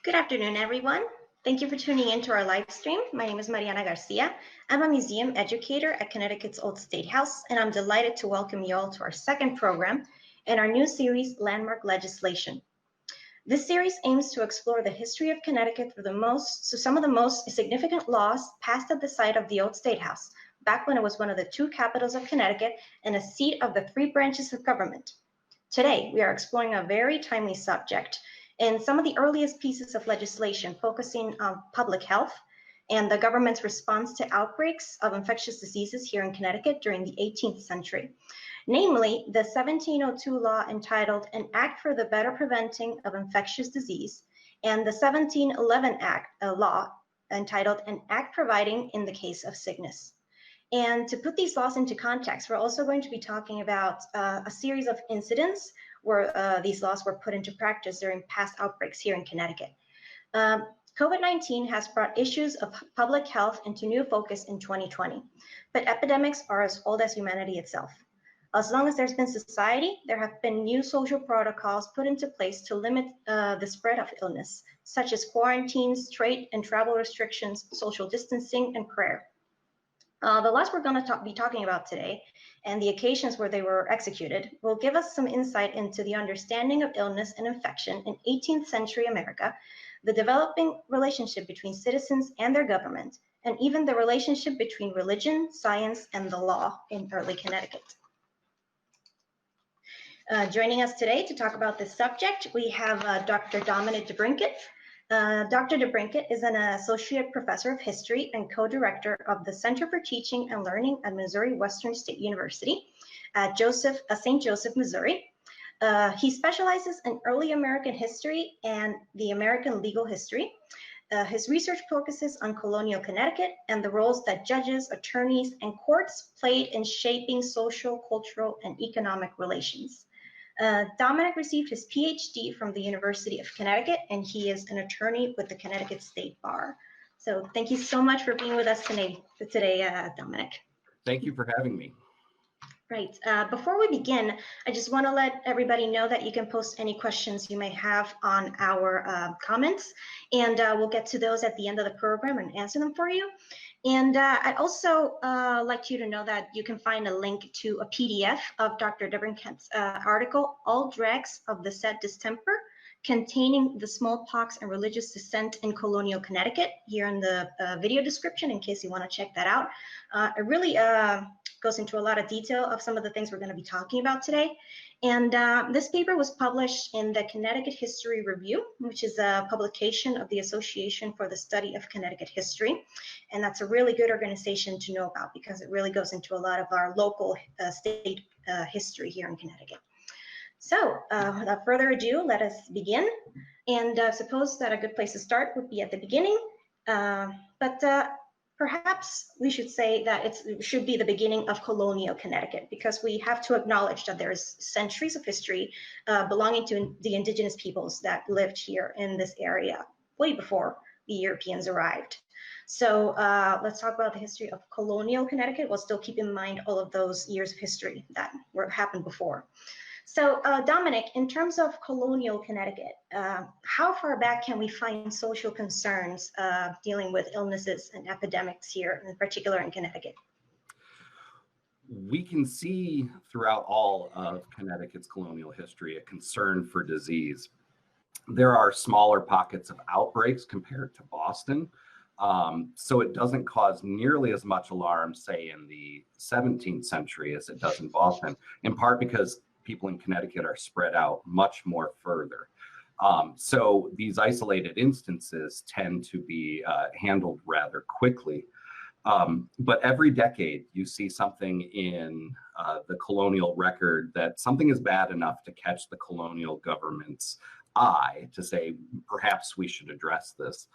Good afternoon, everyone. Thank you for tuning in to our live stream. My name is Mariana García. I'm a museum educator at Connecticut's Old State House, and I'm delighted to welcome you all to our second program in our new series, Landmark Legislation. This series aims to explore the history of Connecticut through some of the most significant laws passed at the site of the Old State House, back when it was one of the two capitals of Connecticut and a seat of the three branches of government. Today, we are exploring a very timely subject in some of the earliest pieces of legislation focusing on public health and the government's response to outbreaks of infectious diseases here in Connecticut during the 18th century. Namely, the 1702 law entitled An Act for the Better Preventing of Infectious Disease and the 1711 law entitled An Act Providing in the Case of Sickness. And to put these laws into context, we're also going to be talking about a series of incidents where these laws were put into practice during past outbreaks here in Connecticut. COVID-19 has brought issues of public health into new focus in 2020, but epidemics are as old as humanity itself. As long as there's been society, there have been new social protocols put into place to limit the spread of illness, such as quarantines, trade and travel restrictions, social distancing, and prayer. The laws we're going to be talking about today and the occasions where they were executed will give us some insight into the understanding of illness and infection in 18th century America, the developing relationship between citizens and their government, and even the relationship between religion, science, and the law in early Connecticut. Joining us today to talk about this subject, we have Dr. Dominic DeBrincat. Dr. DeBrincat is an associate professor of history and co-director of the Center for Teaching and Learning at Missouri Western State University at St. Joseph, Missouri. He specializes in early American history and the American legal history. His research focuses on colonial Connecticut and the roles that judges, attorneys, and courts played in shaping social, cultural, and economic relations. Dominic received his PhD from the University of Connecticut, and he is an attorney with the Connecticut State Bar. So thank you so much for being with us today, Dominic. Thank you for having me. Right. Before we begin, I just want to let everybody know that you can post any questions you may have on our comments, and we'll get to those at the end of the program and answer them for you. And I'd also like you to know that you can find a link to a PDF of Dr. DeBrincat's article, All Dregs of the Said Distemper, containing the smallpox and religious dissent in colonial Connecticut, here in the video description in case you want to check that out. It really goes into a lot of detail of some of the things we're going to be talking about today. And this paper was published in the Connecticut History Review, which is a publication of the Association for the Study of Connecticut History. And that's a really good organization to know about because it really goes into a lot of our local state history here in Connecticut. So without further ado, let us begin. And suppose that a good place to start would be at the beginning. Perhaps we should say that it should be the beginning of colonial Connecticut, because we have to acknowledge that there's centuries of history belonging to the indigenous peoples that lived here in this area way before the Europeans arrived. So let's talk about the history of colonial Connecticut. We'll still keep in mind all of those years of history that happened before. So Dominic, in terms of colonial Connecticut, how far back can we find social concerns dealing with illnesses and epidemics here, in particular in Connecticut? We can see throughout all of Connecticut's colonial history a concern for disease. There are smaller pockets of outbreaks compared to Boston, so it doesn't cause nearly as much alarm, say, in the 17th century as it does in Boston, in part because people in Connecticut are spread out much more further. So these isolated instances tend to be handled rather quickly. But every decade you see something in the colonial record that something is bad enough to catch the colonial government's eye to say, perhaps we should address this.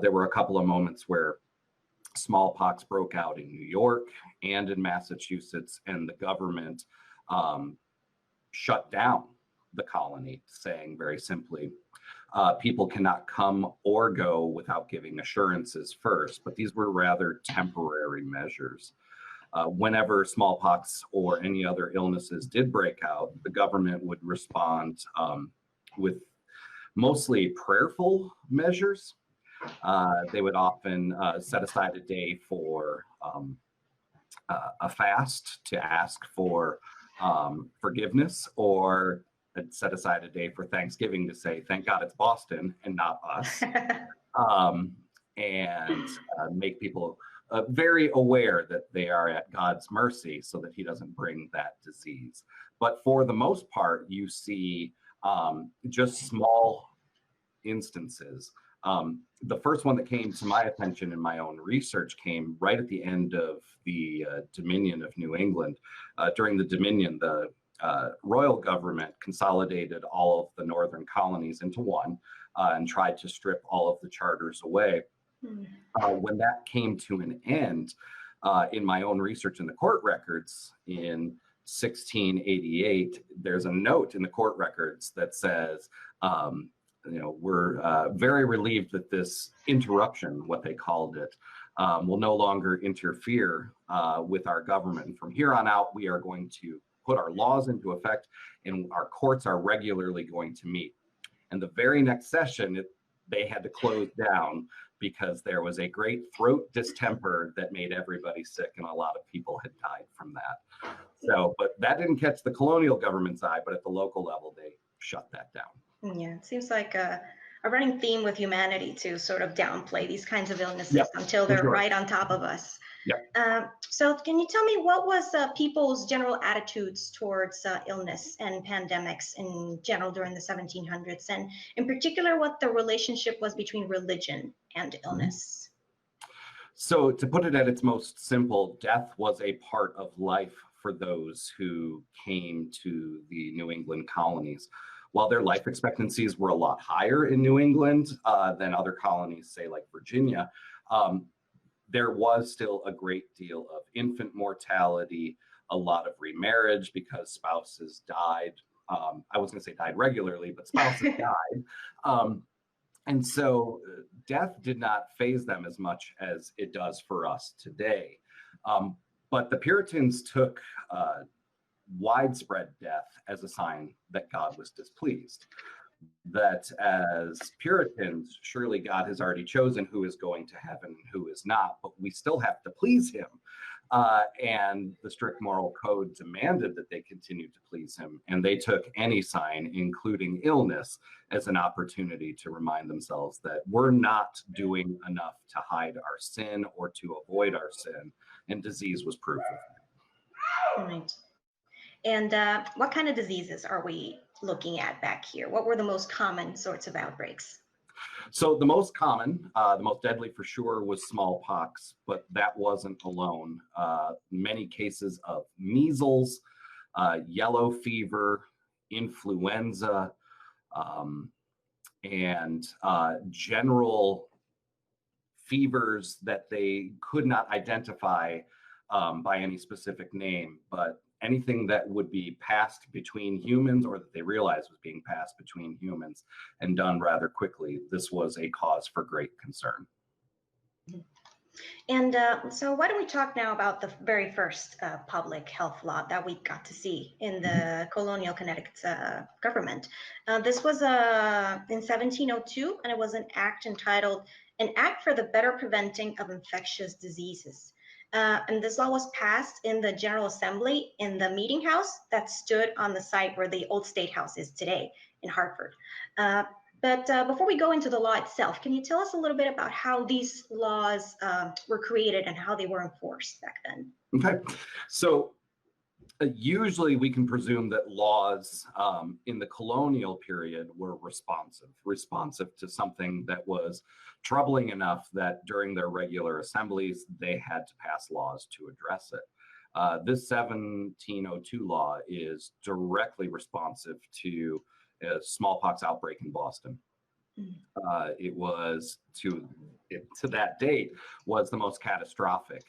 There were a couple of moments where smallpox broke out in New York and in Massachusetts, and the government shut down the colony, saying very simply, people cannot come or go without giving assurances first. But these were rather temporary measures. Whenever smallpox or any other illnesses did break out, the government would respond with mostly prayerful measures. They would often set aside a day for a fast to ask for forgiveness, or set aside a day for Thanksgiving to say, thank God it's Boston and not us, and make people very aware that they are at God's mercy so that he doesn't bring that disease. But for the most part, you see just small instances. The first one that came to my attention in my own research came right at the end of the Dominion of New England. During the Dominion, the royal government consolidated all of the northern colonies into one and tried to strip all of the charters away. When that came to an end, in my own research in the court records in 1688, there's a note in the court records that says, we're very relieved that this interruption, what they called it, will no longer interfere with our government. And from here on out, we are going to put our laws into effect, and our courts are regularly going to meet. And the very next session, they had to close down because there was a great throat distemper that made everybody sick, and a lot of people had died from that. So, but that didn't catch the colonial government's eye, but at the local level, they shut that down. Yeah, it seems like a running theme with humanity to sort of downplay these kinds of illnesses until they're right on top of us. So can you tell me what was people's general attitudes towards illness and pandemics in general during the 1700s, and in particular what the relationship was between religion and illness? So to put it at its most simple, death was a part of life for those who came to the New England colonies. While their life expectancies were a lot higher in New England than other colonies, say like Virginia, there was still a great deal of infant mortality, a lot of remarriage because spouses died. I was going to say died regularly, but spouses died. And so death did not faze them as much as it does for us today. But the Puritans took widespread death as a sign that God was displeased. That as Puritans, surely God has already chosen who is going to heaven and who is not, but we still have to please him. And the strict moral code demanded that they continue to please him. And they took any sign, including illness, as an opportunity to remind themselves that we're not doing enough to hide our sin or to avoid our sin. And disease was proof of that. Right. And what kind of diseases are we looking at back here? What were the most common sorts of outbreaks? So the most common, the most deadly for sure, was smallpox, but that wasn't alone. Many cases of measles, yellow fever, influenza, and general fevers that they could not identify by any specific name, but anything that would be passed between humans or that they realized was being passed between humans and done rather quickly, this was a cause for great concern. And so why don't we talk now about the very first public health law that we got to see in the colonial Connecticut government. This was in 1702, and it was an act entitled An Act for the Better Preventing of Infectious Diseases. And this law was passed in the General Assembly in the meeting house that stood on the site where the old State House is today in Hartford. But before we go into the law itself, can you tell us a little bit about how these laws were created and how they were enforced back then? Okay, so usually we can presume that laws in the colonial period were responsive to something that was troubling enough that during their regular assemblies, they had to pass laws to address it. This 1702 law is directly responsive to a smallpox outbreak in Boston. It was to that date was the most catastrophic.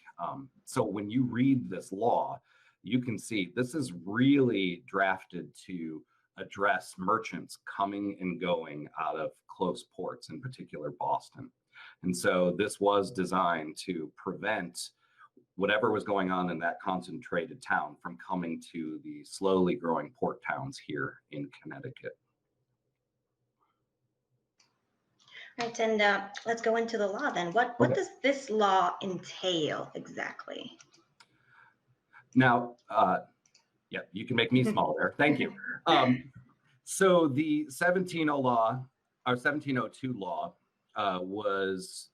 So when you read this law, you can see this is really drafted to address merchants coming and going out of close ports, in particular Boston. And so this was designed to prevent whatever was going on in that concentrated town from coming to the slowly growing port towns here in Connecticut. Right, and let's go into the law then. What does this law entail exactly? Now, yeah, you can make me small there. Thank you. So the 1702 law was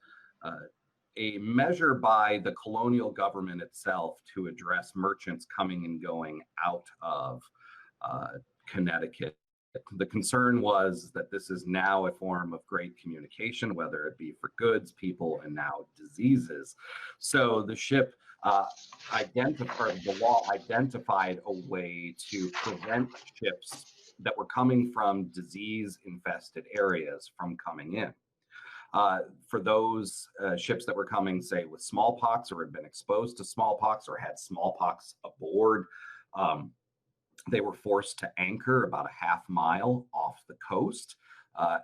a measure by the colonial government itself to address merchants coming and going out of Connecticut. The concern was that this is now a form of great communication, whether it be for goods, people, and now diseases. So the ship the law identified a way to prevent ships that were coming from disease-infested areas from coming in. For those ships that were coming, say, with smallpox or had been exposed to smallpox or had smallpox aboard, they were forced to anchor about a half mile off the coast.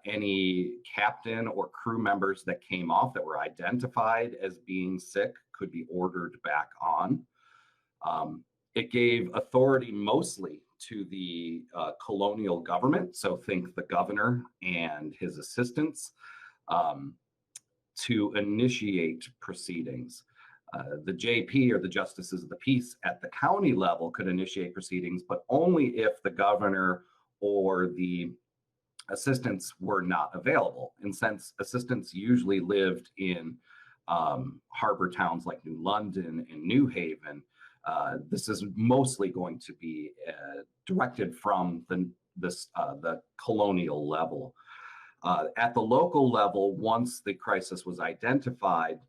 Any captain or crew members that came off that were identified as being sick could be ordered back on. It gave authority mostly to the colonial government, so think the governor and his assistants, to initiate proceedings. The JP, or the Justices of the Peace, at the county level could initiate proceedings, but only if the governor or the assistants were not available. And since assistants usually lived in harbor towns like New London and New Haven, this is mostly going to be directed from the colonial level. At the local level, once the crisis was identified,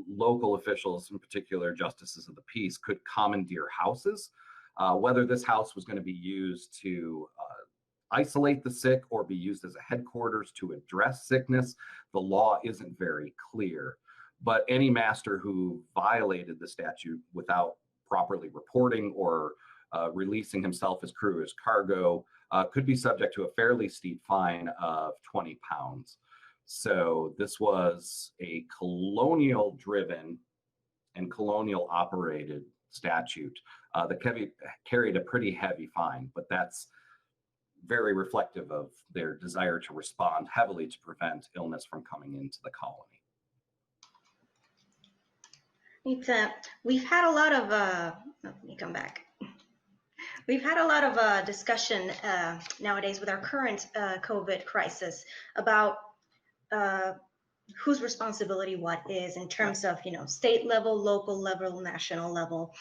local officials, in particular justices of the peace, could commandeer houses. Whether this house was going to be used to isolate the sick or be used as a headquarters to address sickness, the law isn't very clear. But any master who violated the statute without properly reporting or releasing himself, his crew, his cargo, could be subject to a fairly steep fine of 20 pounds. So this was a colonial-driven and colonial-operated statute that carried a pretty heavy fine, but that's very reflective of their desire to respond heavily to prevent illness from coming into the colony. We've had a lot of, let me come back. We've had a lot of discussion nowadays with our current COVID crisis about whose responsibility what is in terms of, state level, local level, national level.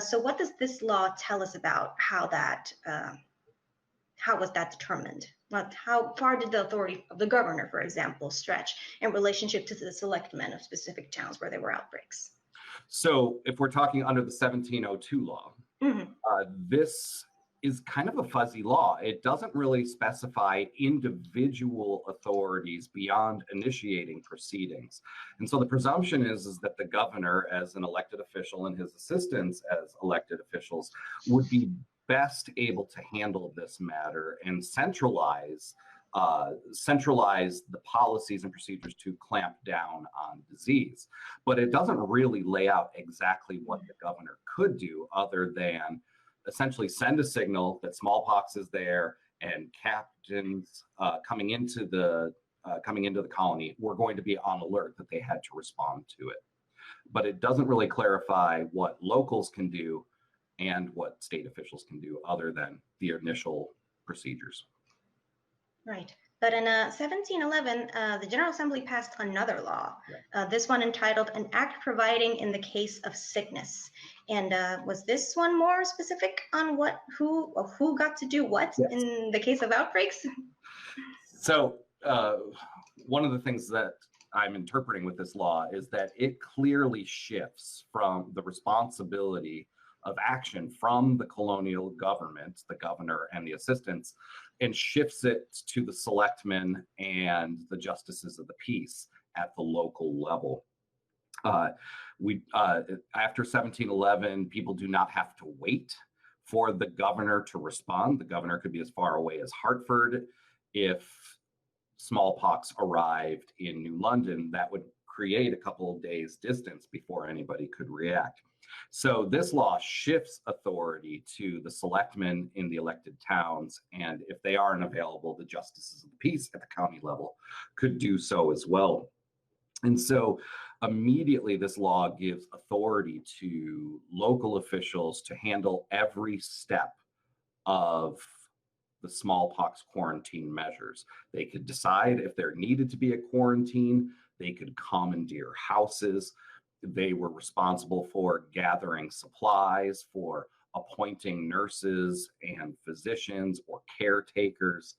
So what does this law tell us about how was that determined? How far did the authority of the governor, for example, stretch in relationship to the selectmen of specific towns where there were outbreaks? So if we're talking under the 1702 law, this is kind of a fuzzy law. It doesn't really specify individual authorities beyond initiating proceedings. And so the presumption is that the governor, as an elected official, and his assistants as elected officials would be best able to handle this matter and centralize the policies and procedures to clamp down on disease. But it doesn't really lay out exactly what the governor could do other than essentially send a signal that smallpox is there, and captains coming into the colony were going to be on alert that they had to respond to it. But it doesn't really clarify what locals can do and what state officials can do other than the initial procedures. Right. But in 1711, the General Assembly passed another law, this one entitled An Act Providing in the Case of Sickness. And was this one more specific on who got to do what in the case of outbreaks? So one of the things that I'm interpreting with this law is that it clearly shifts from the responsibility of action from the colonial government, the governor and the assistants, and shifts it to the selectmen and the justices of the peace at the local level. After 1711, people do not have to wait for the governor to respond. The governor could be as far away as Hartford. If smallpox arrived in New London, that would create a couple of days distance before anybody could react. So this law shifts authority to the selectmen in the elected towns, and if they aren't available, the justices of the peace at the county level could do so as well. And so immediately this law gives authority to local officials to handle every step of the smallpox quarantine measures. They could decide if there needed to be a quarantine. They could commandeer houses. They were responsible for gathering supplies, for appointing nurses and physicians or caretakers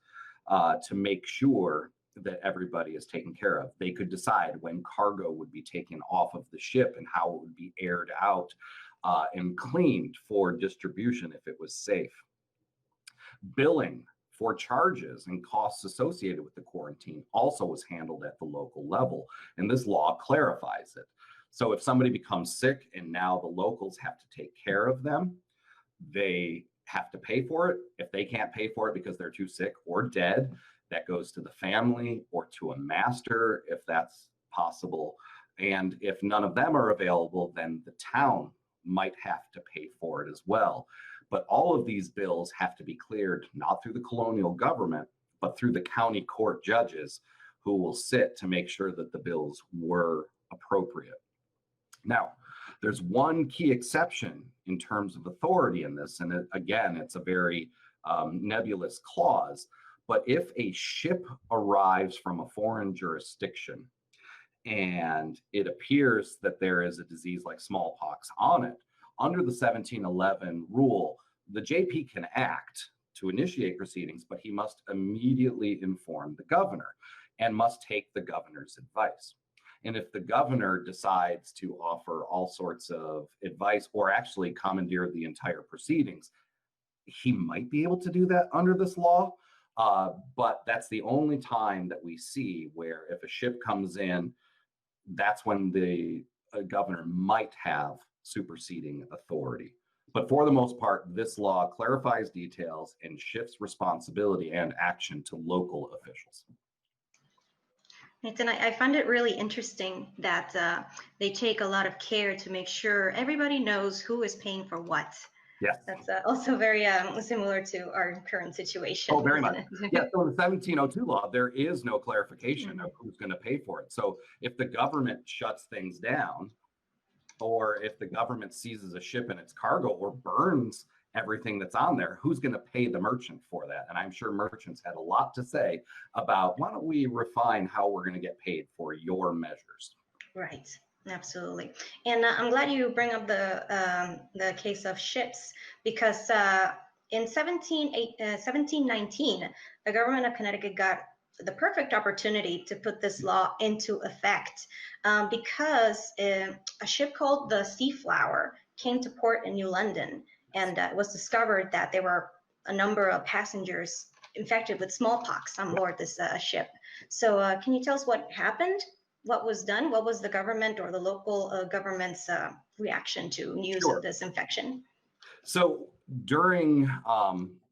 to make sure that everybody is taken care of. They could decide when cargo would be taken off of the ship and how it would be aired out and cleaned for distribution if it was safe. Billing for charges and costs associated with the quarantine also was handled at the local level, and this law clarifies it. So if somebody becomes sick and now the locals have to take care of them, they have to pay for it. If they can't pay for it because they're too sick or dead, that goes to the family or to a master if that's possible. And if none of them are available, then the town might have to pay for it as well. But all of these bills have to be cleared not through the colonial government, but through the county court judges who will sit to make sure that the bills were appropriate. Now, there's one key exception in terms of authority in this, and again, it's a very nebulous clause, but if a ship arrives from a foreign jurisdiction and it appears that there is a disease like smallpox on it, under the 1711 rule, the JP can act to initiate proceedings, but he must immediately inform the governor and must take the governor's advice. And if the governor decides to offer all sorts of advice or actually commandeer the entire proceedings, he might be able to do that under this law. But that's the only time that we see where if a ship comes in, that's when the governor might have superseding authority. But for the most part, this law clarifies details and shifts responsibility and action to local officials. And I find it really interesting that they take a lot of care to make sure everybody knows who is paying for what. Yes. That's also very similar to our current situation. Oh, very much. Yeah, so in the 1702 law, there is no clarification of who's going to pay for it. So if the government shuts things down, or if the government seizes a ship and its cargo or burns everything that's on there, who's going to pay the merchant for that? And I'm sure merchants had a lot to say about, why don't we refine how we're going to get paid for your measures? Right. Absolutely. And I'm glad you bring up the case of ships, because in 1719, the government of Connecticut got the perfect opportunity to put this law into effect because a ship called the Seaflower came to port in New London, and it was discovered that there were a number of passengers infected with smallpox on board this ship. So can you tell us what happened? What was done? What was the government or the local government's reaction to news of this infection? So during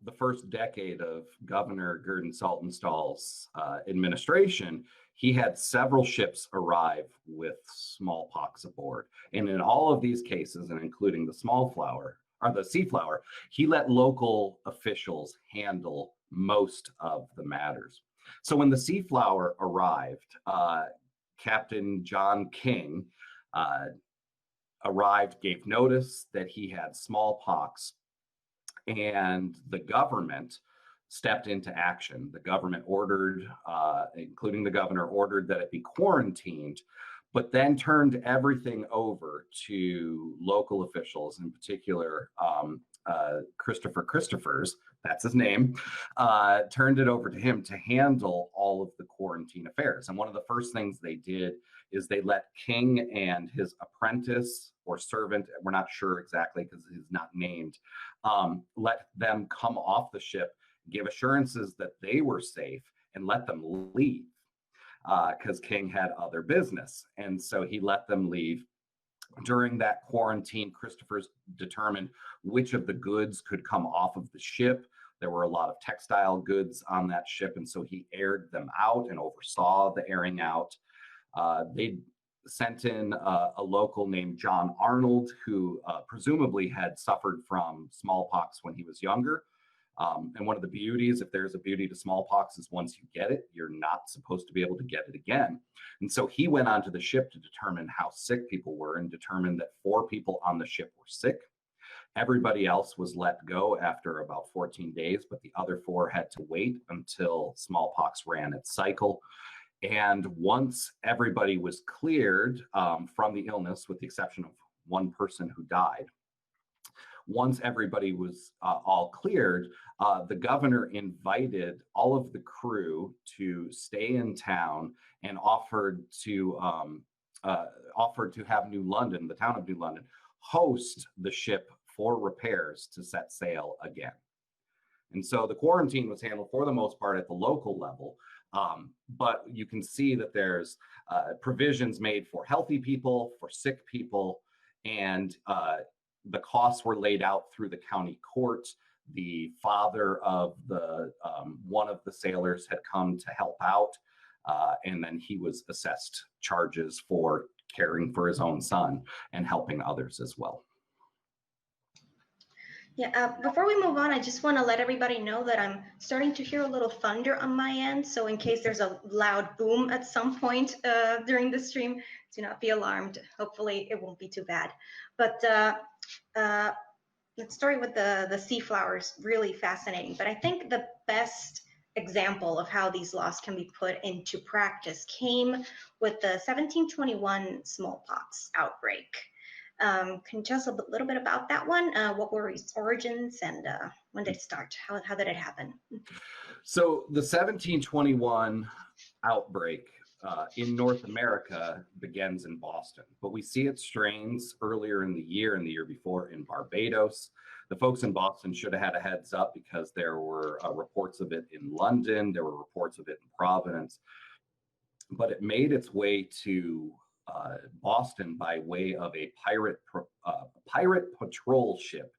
the first decade of Governor Gurdon Saltonstall's administration, he had several ships arrive with smallpox aboard. And in all of these cases, and including the Seaflower, he let local officials handle most of the matters. So when the Seaflower arrived, Captain John King arrived, gave notice that he had smallpox, and the government stepped into action. The government ordered, including the governor, ordered that it be quarantined, but then turned everything over to local officials, in particular Christophers, that's his name, turned it over to him to handle all of the quarantine affairs. And one of the first things they did is they let King and his apprentice or servant, we're not sure exactly because he's not named, let them come off the ship, give assurances that they were safe, and let them leave because King had other business. And so he let them leave. During that quarantine, Christophers determined which of the goods could come off of the ship. There were a lot of textile goods on that ship, and so he aired them out and oversaw the airing out. They sent in a local named John Arnold, who presumably had suffered from smallpox when he was younger. And one of the beauties, if there's a beauty to smallpox, is once you get it, you're not supposed to be able to get it again. And so he went onto the ship to determine how sick people were and determined that 4 people on the ship were sick. Everybody else was let go after about 14 days, but the other 4 had to wait until smallpox ran its cycle. And once everybody was cleared from the illness, with the exception of one person who died, once everybody was all cleared, the governor invited all of the crew to stay in town and offered to have New London, the town of New London, host the ship for repairs to set sail again. And so the quarantine was handled for the most part at the local level. But you can see that there's provisions made for healthy people, for sick people, and the costs were laid out through the county court. The father of the one of the sailors had come to help out, and then he was assessed charges for caring for his own son and helping others as well. Yeah, before we move on, I just want to let everybody know that I'm starting to hear a little thunder on my end. So in case there's a loud boom at some point during the stream, do not be alarmed. Hopefully it won't be too bad. But the story with the sea flowers, really fascinating. But I think the best example of how these laws can be put into practice came with the 1721 smallpox outbreak. Can you tell us a little bit about that one? What were its origins and when did it start? How did it happen? So the 1721 outbreak in North America begins in Boston, but we see its strains earlier in the year and the year before in Barbados. The folks in Boston should have had a heads up because there were reports of it in London, there were reports of it in Providence, but it made its way to Boston by way of a pirate patrol ship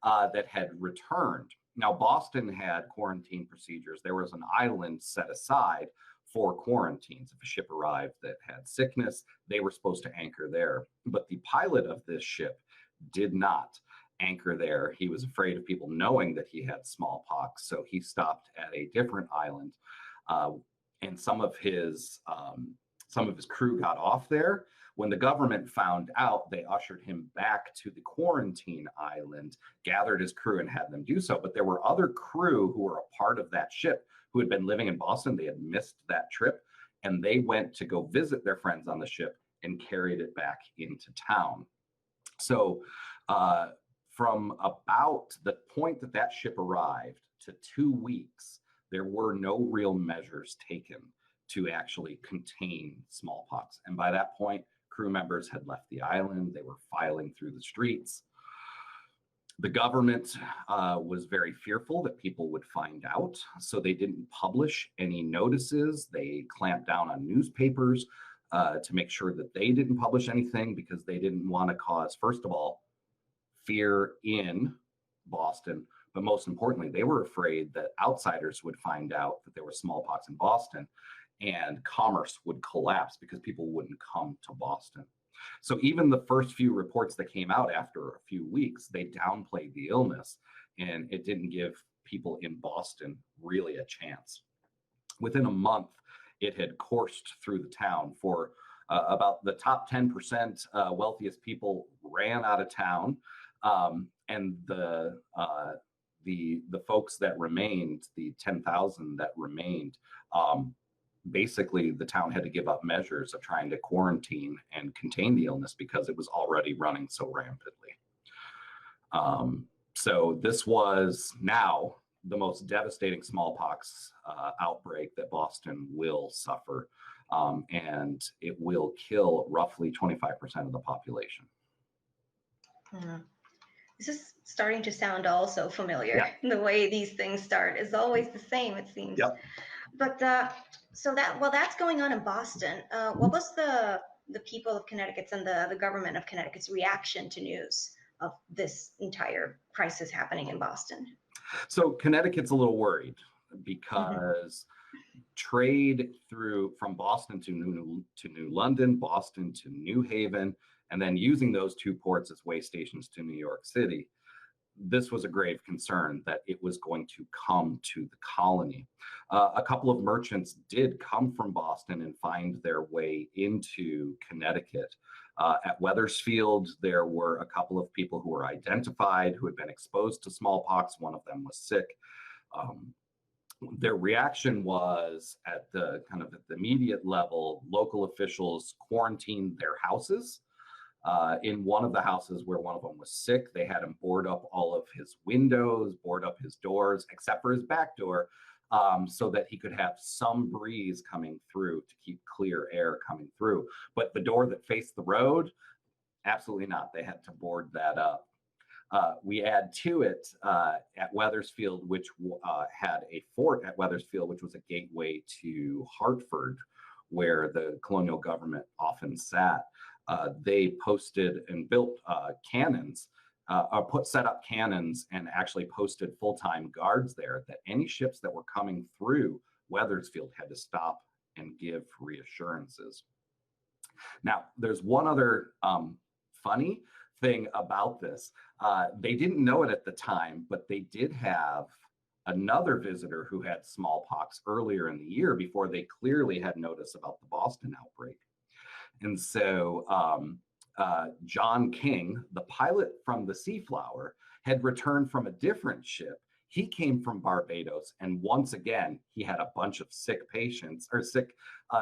that had returned. Now, Boston had quarantine procedures. There was an island set aside for quarantines. If a ship arrived that had sickness, they were supposed to anchor there. But the pilot of this ship did not anchor there. He was afraid of people knowing that he had smallpox, so he stopped at a different island. And some of his crew got off there. When the government found out, they ushered him back to the quarantine island, gathered his crew and had them do so. But there were other crew who were a part of that ship who had been living in Boston. They had missed that trip, and they went to go visit their friends on the ship and carried it back into town. So from about the point that that ship arrived to 2 weeks, there were no real measures taken to actually contain smallpox. And by that point, crew members had left the island. They were filing through the streets. The government was very fearful that people would find out, so they didn't publish any notices. They clamped down on newspapers to make sure that they didn't publish anything because they didn't want to cause, first of all, fear in Boston, but most importantly, they were afraid that outsiders would find out that there was smallpox in Boston and commerce would collapse because people wouldn't come to Boston. So even the first few reports that came out after a few weeks, they downplayed the illness, and it didn't give people in Boston really a chance. Within a month, it had coursed through the town. For about the top 10% wealthiest people ran out of town, and the folks that remained, the 10,000 that remained, basically the town had to give up measures of trying to quarantine and contain the illness because it was already running so rampantly. So this was now the most devastating smallpox outbreak that Boston will suffer, and it will kill roughly 25% of the population. This is starting to sound also familiar. Yeah. The way these things start is always the same, it seems. Yep. But so that while that's going on in Boston, what was the people of Connecticut and the government of Connecticut's reaction to news of this entire crisis happening in Boston? So Connecticut's a little worried because trade from Boston to New London, Boston to New Haven, and then using those two ports as way stations to New York City. This was a grave concern that it was going to come to the colony. A couple of merchants did come from Boston and find their way into Connecticut. At Wethersfield, there were a couple of people who were identified who had been exposed to smallpox. One of them was sick. Their reaction was at the immediate level, local officials quarantined their houses. In one of the houses where one of them was sick, they had him board up all of his windows, board up his doors, except for his back door, so that he could have some breeze coming through to keep clear air coming through. But the door that faced the road, absolutely not. They had to board that up. We add to it at Wethersfield, which had a fort at Wethersfield, which was a gateway to Hartford, where the colonial government often sat. They posted and built cannons, set up cannons and actually posted full-time guards there that any ships that were coming through Wethersfield had to stop and give reassurances. Now, there's one other funny thing about this. They didn't know it at the time, but they did have another visitor who had smallpox earlier in the year before they clearly had notice about the Boston outbreak. And so John King, the pilot from the Seaflower, had returned from a different ship. He came from Barbados, and once again, he had a bunch of sick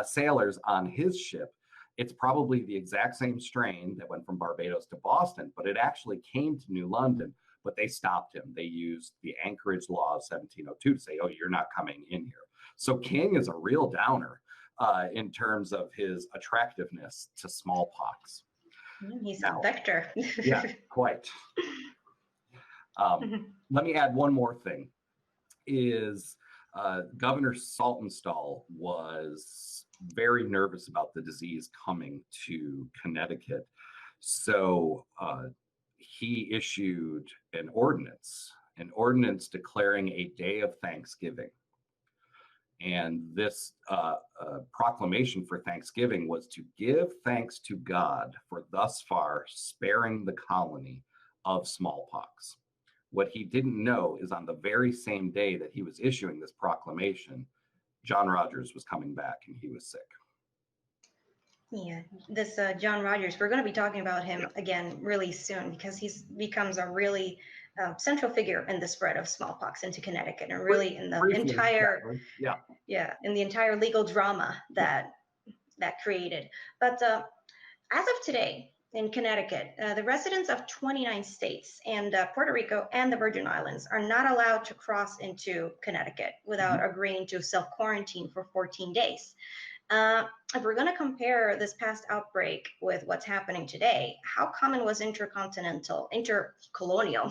sailors on his ship. It's probably the exact same strain that went from Barbados to Boston, but it actually came to New London, but they stopped him. They used the Anchorage Law of 1702 to say, oh, you're not coming in here. So King is a real downer in terms of his attractiveness to smallpox. He's a vector. Yeah, quite. Let me add one more thing. Governor Saltonstall was very nervous about the disease coming to Connecticut. So he issued an ordinance declaring a day of Thanksgiving. And this proclamation for Thanksgiving was to give thanks to God for thus far sparing the colony of smallpox. What he didn't know is on the very same day that he was issuing this proclamation, John Rogers was coming back and he was sick. Yeah, this John Rogers, we're going to be talking about him again really soon because he's becomes a really central figure in the spread of smallpox into Connecticut and really in the entire in the entire legal drama that created. But as of today in Connecticut, the residents of 29 states and Puerto Rico and the Virgin Islands are not allowed to cross into Connecticut without agreeing to self-quarantine for 14 days. If we're going to compare this past outbreak with what's happening today, how common was intercolonial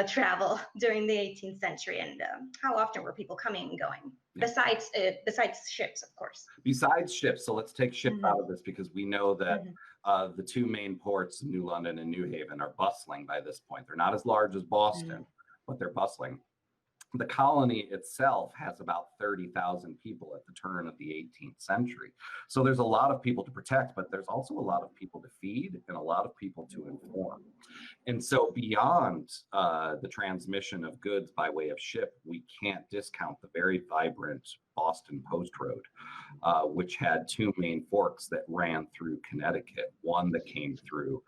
travel during the 18th century, and how often were people coming and going? Besides ships, of course. Besides ships, so let's take ships out of this because we know that the two main ports, New London and New Haven, are bustling by this point. They're not as large as Boston, but they're bustling. The colony itself has about 30,000 people at the turn of the 18th century. So there's a lot of people to protect, but there's also a lot of people to feed and a lot of people to inform. And so beyond the transmission of goods by way of ship, we can't discount the very vibrant Boston Post Road, which had two main forks that ran through Connecticut. One that came through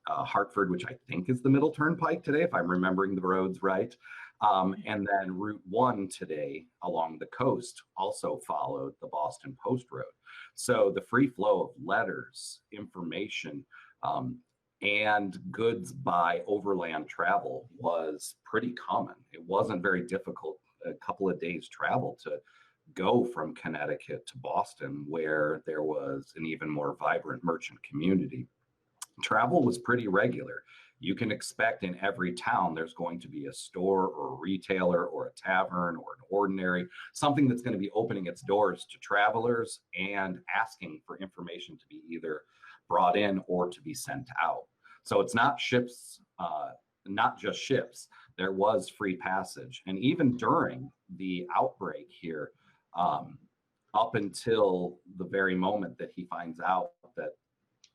Hartford, which I think is the Middle Turnpike today, if I'm remembering the roads right. And then Route 1 today along the coast also followed the Boston Post Road. So the free flow of letters, information, and goods by overland travel was pretty common. It wasn't very difficult, a couple of days travel to go from Connecticut to Boston, where there was an even more vibrant merchant community. Travel was pretty regular. You can expect in every town there's going to be a store or a retailer or a tavern or an ordinary, something that's going to be opening its doors to travelers and asking for information to be either brought in or to be sent out. So it's not ships, not just ships. There was free passage. And even during the outbreak here, up until the very moment that he finds out that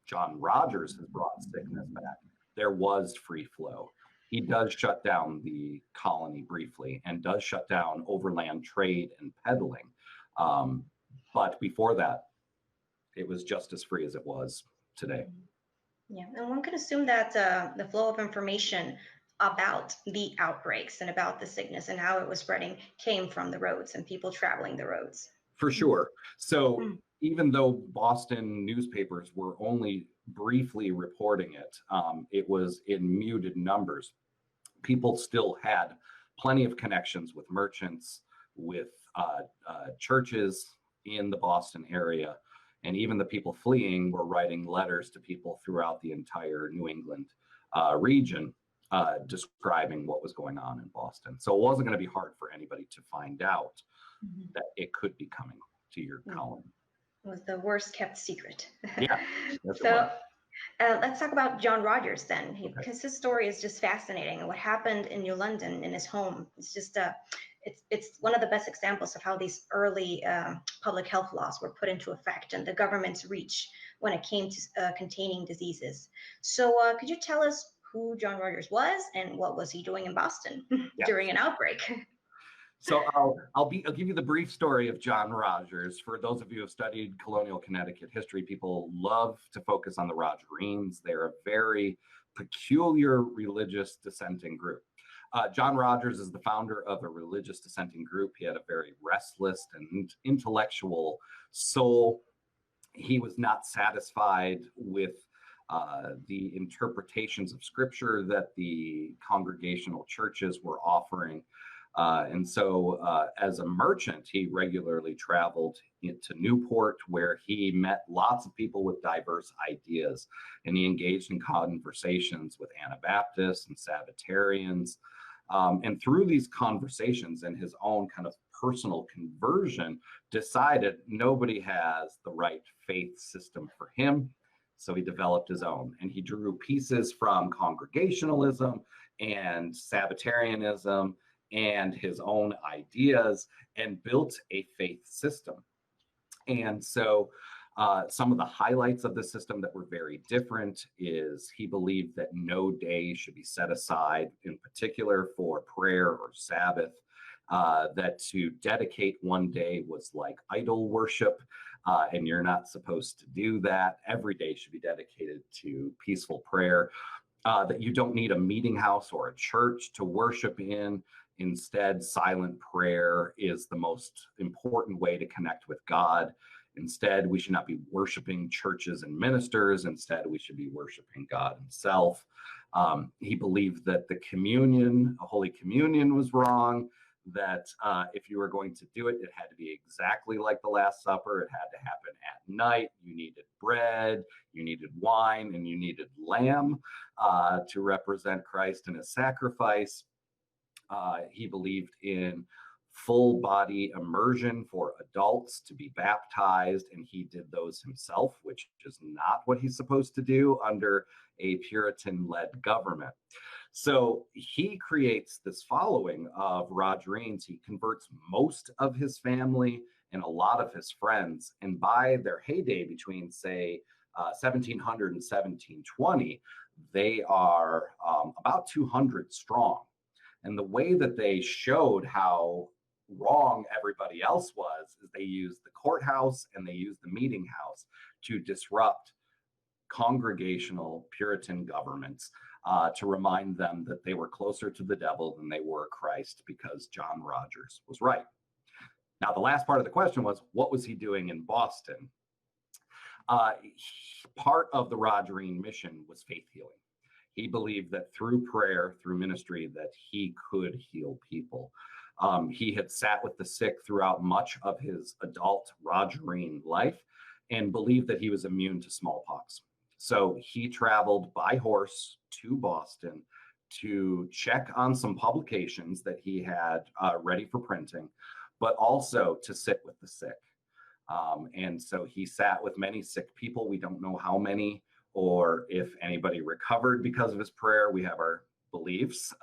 John Rogers has brought sickness back, there was free flow. He does shut down the colony briefly and does shut down overland trade and peddling. But before that, it was just as free as it was today. Yeah, and one can assume that the flow of information about the outbreaks and about the sickness and how it was spreading came from the roads and people traveling the roads. For sure. So even though Boston newspapers were only briefly reporting it, it was in muted numbers. People still had plenty of connections with merchants, with churches in the Boston area. And even the people fleeing were writing letters to people throughout the entire New England region describing what was going on in Boston. So it wasn't going to be hard for anybody to find out that it could be coming to your colony. It was the worst kept secret. Yeah. So let's talk about John Rogers then, because his story is just fascinating. And what happened in New London in his home, it's just it's one of the best examples of how these early public health laws were put into effect and the government's reach when it came to containing diseases. So could you tell us who John Rogers was and what was he doing in Boston during an outbreak? So I'll give you the brief story of John Rogers. For those of you who have studied colonial Connecticut history, people love to focus on the Rogerines. They're a very peculiar religious dissenting group. John Rogers is the founder of a religious dissenting group. He had a very restless and intellectual soul. He was not satisfied with the interpretations of scripture that the congregational churches were offering. And so as a merchant, he regularly traveled to Newport, where he met lots of people with diverse ideas. And he engaged in conversations with Anabaptists and Sabbatarians. And through these conversations and his own kind of personal conversion, decided nobody has the right faith system for him. So he developed his own, and he drew pieces from Congregationalism and Sabbatarianism and his own ideas and built a faith system. And so some of the highlights of the system that were very different is he believed that no day should be set aside in particular for prayer or Sabbath, that to dedicate one day was like idol worship, and you're not supposed to do that. Every day should be dedicated to peaceful prayer, that you don't need a meeting house or a church to worship in. Instead, silent prayer is the most important way to connect with God. Instead, we should not be worshiping churches and ministers. Instead, we should be worshiping God himself. He believed that the communion, Holy Communion, was wrong, that if you were going to do it, it had to be exactly like the Last Supper. It had to happen at night. You needed bread, you needed wine, and you needed lamb to represent Christ and his sacrifice. He believed in full body immersion for adults to be baptized, and he did those himself, which is not what he's supposed to do under a Puritan-led government. So he creates this following of Rogerines. He converts most of his family and a lot of his friends, and by their heyday between, say, 1700 and 1720, they are about 200 strong. And the way that they showed how wrong everybody else was is they used the courthouse and they used the meeting house to disrupt congregational Puritan governments, to remind them that they were closer to the devil than they were Christ, because John Rogers was right. Now, the last part of the question was, what was he doing in Boston? Part of the Rogerine mission was faith healing. He believed that through prayer, through ministry, that he could heal people. He had sat with the sick throughout much of his adult Rogerine life and believed that he was immune to smallpox. So he traveled by horse to Boston to check on some publications that he had ready for printing, but also to sit with the sick. And so he sat with many sick people. We don't know how many, or if anybody recovered because of his prayer. We have our beliefs.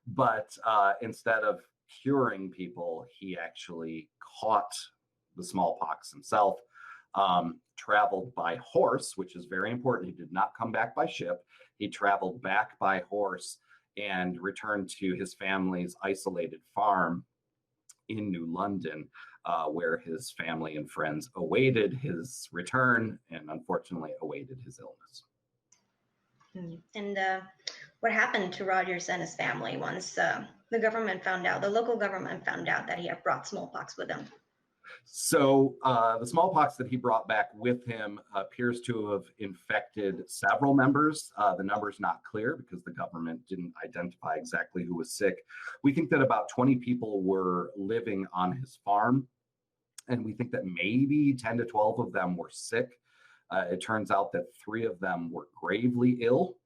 But instead of curing people, he actually caught the smallpox himself, traveled by horse, which is very important. He did not come back by ship. He traveled back by horse and returned to his family's isolated farm in New London, where his family and friends awaited his return and unfortunately awaited his illness. And what happened to Rogers and his family once the government found out, the local government found out that he had brought smallpox with him? So the smallpox that he brought back with him appears to have infected several members. The number's not clear because the government didn't identify exactly who was sick. We think that about 20 people were living on his farm, and we think that maybe 10 to 12 of them were sick. It turns out that 3 of them were gravely ill,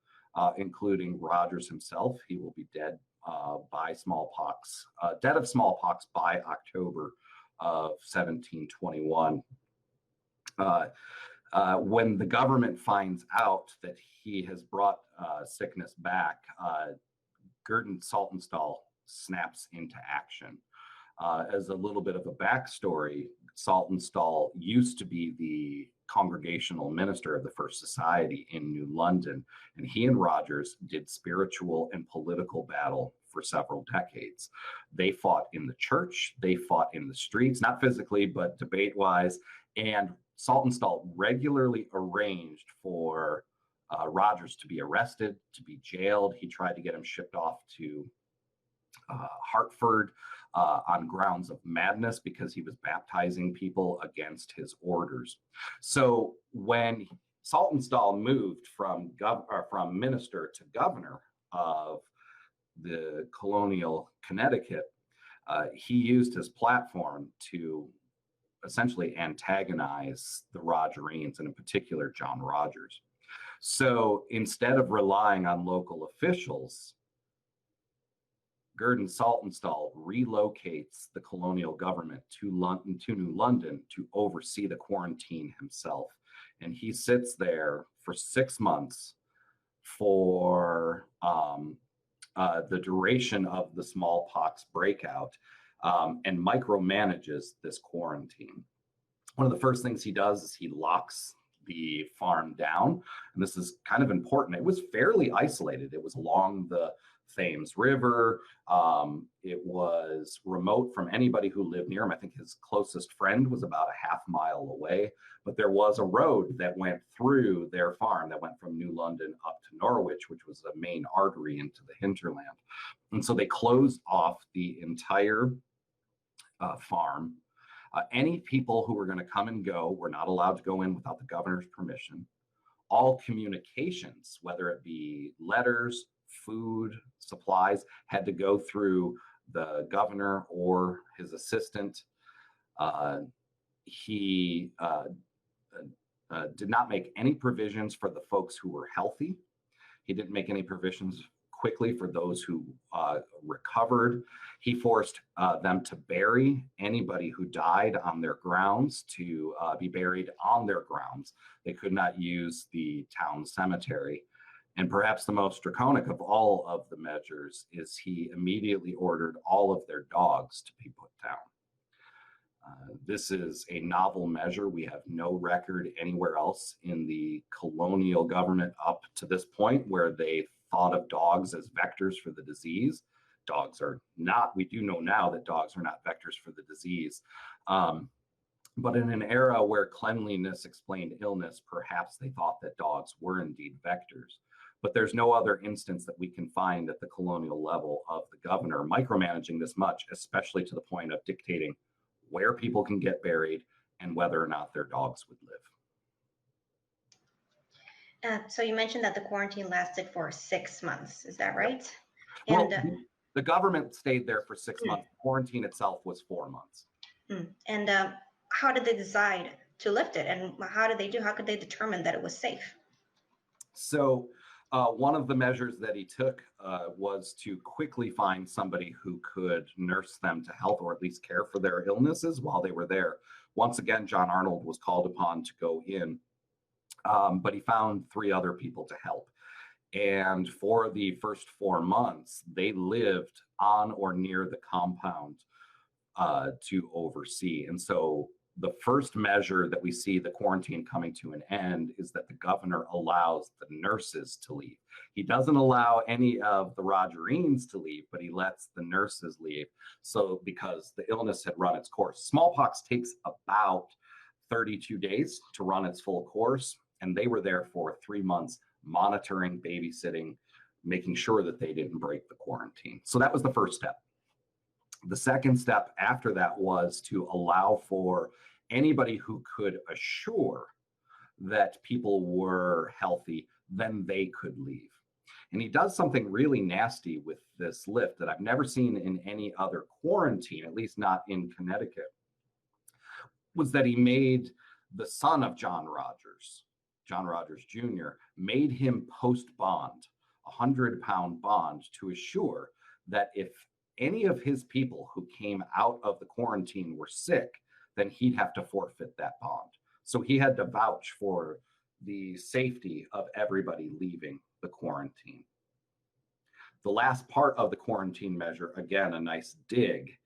including Rogers himself. He will be dead by smallpox, dead of smallpox by October of 1721. When the government finds out that he has brought sickness back, Gurdon Saltonstall snaps into action. As a little bit of a backstory, Saltonstall used to be the congregational minister of the First Society in New London, and he and Rogers did spiritual and political battle for several decades. They fought in the church, they fought in the streets, not physically, but debate-wise, and Saltonstall regularly arranged for Rogers to be arrested, to be jailed. He tried to get him shipped off to Hartford on grounds of madness because he was baptizing people against his orders. So when Saltonstall moved from minister to governor of the colonial Connecticut, he used his platform to essentially antagonize the Rogerines, and in particular John Rogers. So instead of relying on local officials, Gurdon Saltonstall relocates the colonial government to New London to oversee the quarantine himself. And he sits there for 6 months for the duration of the smallpox breakout, and micromanages this quarantine. One of the first things he does is he locks the farm down. And this is kind of important. It was fairly isolated. It was along the Thames River. It was remote from anybody who lived near him. I think his closest friend was about a half mile away, but there was a road that went through their farm that went from New London up to Norwich, which was a main artery into the hinterland. And so they closed off the entire farm. Any people who were going to come and go were not allowed to go in without the governor's permission. All communications, whether it be letters, food, supplies, had to go through the governor or his assistant. He did not make any provisions for the folks who were healthy. He didn't make any provisions quickly for those who recovered. He forced them to bury anybody who died on their grounds to be buried on their grounds. They could not use the town cemetery. And perhaps the most draconic of all of the measures is he immediately ordered all of their dogs to be put down. This is a novel measure. We have no record anywhere else in the colonial government up to this point where they thought of dogs as vectors for the disease. Dogs are not, we do know now that dogs are not vectors for the disease. But in an era where cleanliness explained illness, perhaps they thought that dogs were indeed vectors. But there's no other instance that we can find at the colonial level of the governor micromanaging this much, especially to the point of dictating where people can get buried and whether or not their dogs would live. So you mentioned that the quarantine lasted for 6 months. Is that right? Well, the government stayed there for 6 months. The quarantine itself was 4 months. And how did they decide to lift it? And how could they determine that it was safe? So one of the measures that he took was to quickly find somebody who could nurse them to health, or at least care for their illnesses while they were there. Once again, John Arnold was called upon to go in, but he found 3 other people to help. And for the first 4 months, they lived on or near the compound to oversee. And so the first measure that we see the quarantine coming to an end is that the governor allows the nurses to leave. He doesn't allow any of the Rogerines to leave, but he lets the nurses leave. So because the illness had run its course. Smallpox takes about 32 days to run its full course. And they were there for 3 months, monitoring, babysitting, making sure that they didn't break the quarantine. So that was the first step. The second step after that was to allow for anybody who could assure that people were healthy, then they could leave. And he does something really nasty with this lift that I've never seen in any other quarantine, at least not in Connecticut, was that he made the son of John Rogers Jr., made him post bond, a 100-pound bond, to assure that if any of his people who came out of the quarantine were sick, then he'd have to forfeit that bond. So he had to vouch for the safety of everybody leaving the quarantine. The last part of the quarantine measure, again, a nice dig.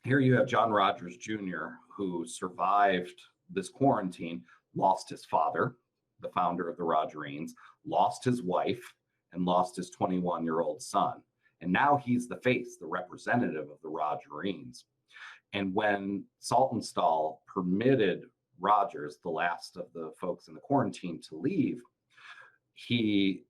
Here you have John Rogers Jr., who survived this quarantine, lost his father, the founder of the Rogerines, lost his wife, and lost his 21-year-old son. And now he's the face, the representative of the Rogerines. And when Saltonstall permitted Rogers, the last of the folks in the quarantine, to leave, he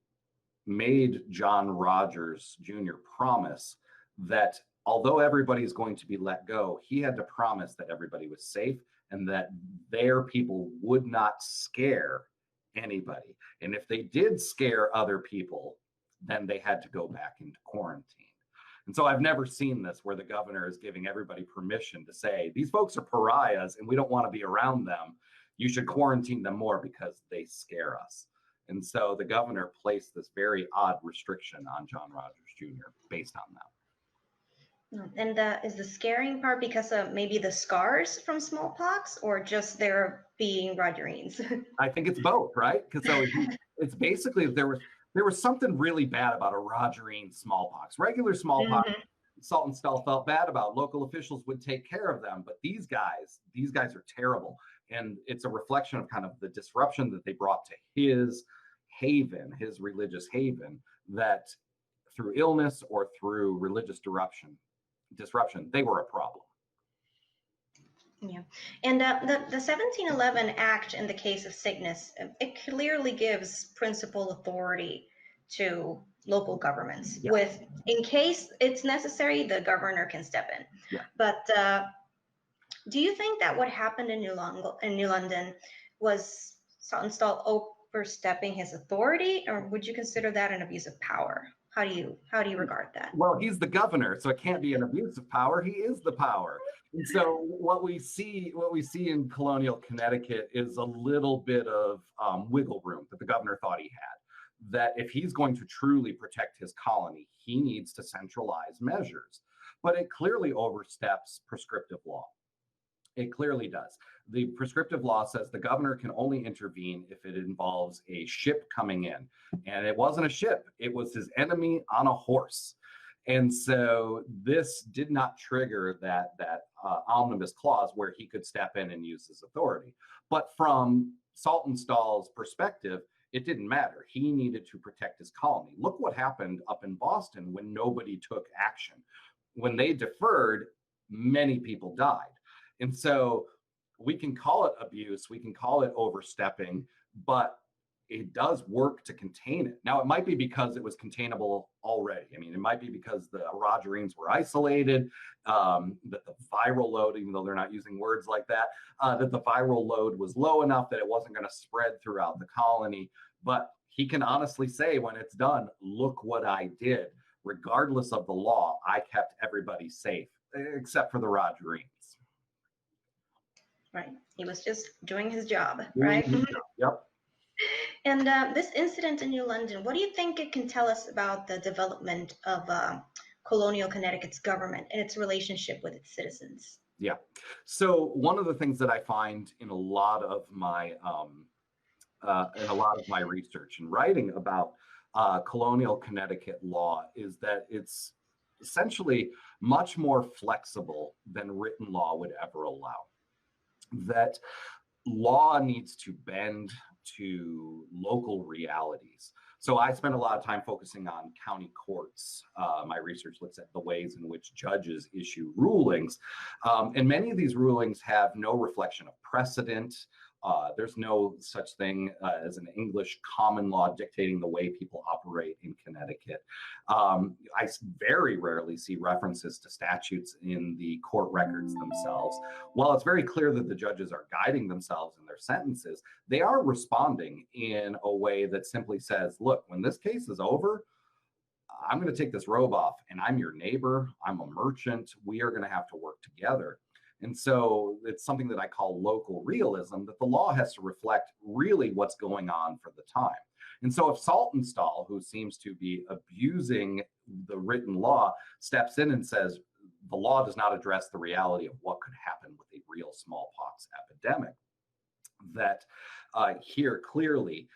made John Rogers Jr. promise that although everybody's going to be let go, he had to promise that everybody was safe and that their people would not scare anybody. And if they did scare other people, then they had to go back into quarantine. And so I've never seen this where the governor is giving everybody permission to say, these folks are pariahs and we don't want to be around them. You should quarantine them more because they scare us. And so the governor placed this very odd restriction on John Rogers Jr. based on that. And is the scaring part because of maybe the scars from smallpox or just there being Rogerines? I think it's both, right? Because so it's basically there was something really bad about a Rogerine smallpox. Regular smallpox, Saltonstall felt bad about. Local officials would take care of them, but these guys are terrible. And it's a reflection of kind of the disruption that they brought to his haven, his religious haven, that through illness or through religious disruption, they were a problem. Yeah, and the 1711 Act in the case of sickness, it clearly gives principal authority to local governments. Yeah. With, in case it's necessary, the governor can step in. Yeah. But do you think that what happened in New London was Saltonstall overstepping his authority, or would you consider that an abuse of power? How do you regard that? Well, he's the governor, so it can't be an abuse of power. He is the power. And so what we see in Colonial Connecticut is a little bit of wiggle room that the governor thought he had. That if he's going to truly protect his colony, he needs to centralize measures. But it clearly oversteps prescriptive law. It clearly does. The prescriptive law says the governor can only intervene if it involves a ship coming in. And it wasn't a ship. It was his enemy on a horse. And so this did not trigger that omnibus clause where he could step in and use his authority. But from Saltonstall's perspective, it didn't matter. He needed to protect his colony. Look what happened up in Boston when nobody took action. When they deferred, many people died. And so we can call it abuse, we can call it overstepping, but it does work to contain it. Now, it might be because it was containable already. I mean, it might be because the Rogerines were isolated, that the viral load, even though they're not using words like that, that the viral load was low enough that it wasn't going to spread throughout the colony. But he can honestly say when it's done, look what I did. Regardless of the law, I kept everybody safe, except for the Rogerines. Right. He was just doing his job, right? Yep. And this incident in New London, what do you think it can tell us about the development of colonial Connecticut's government and its relationship with its citizens? Yeah. So one of the things that I find in a lot of my in a lot of my research and writing about colonial Connecticut law is that it's essentially much more flexible than written law would ever allow. That law needs to bend to local realities. So I spend a lot of time focusing on county courts. My research looks at the ways in which judges issue rulings. And many of these rulings have no reflection of precedent. There's no such thing as an English common law dictating the way people operate in Connecticut. I very rarely see references to statutes in the court records themselves. While it's very clear that the judges are guiding themselves in their sentences, they are responding in a way that simply says, look, when this case is over, I'm going to take this robe off and I'm your neighbor, I'm a merchant, we are going to have to work together. And so it's something that I call local realism, that the law has to reflect really what's going on for the time. And so if Saltonstall, who seems to be abusing the written law, steps in and says, the law does not address the reality of what could happen with a real smallpox epidemic, that here clearly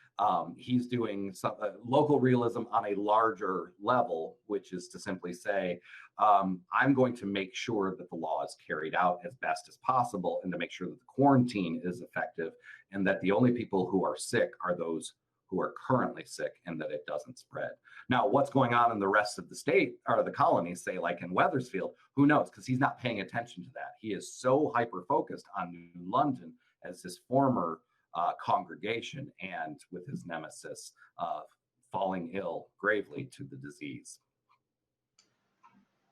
he's doing some local realism on a larger level, which is to simply say, I'm going to make sure that the law is carried out as best as possible and to make sure that the quarantine is effective and that the only people who are sick are those who are currently sick and that it doesn't spread. Now, what's going on in the rest of the state or the colonies, say like in Wethersfield, who knows? Because he's not paying attention to that. He is so hyper-focused on New London as his former congregation and with his nemesis falling ill gravely to the disease.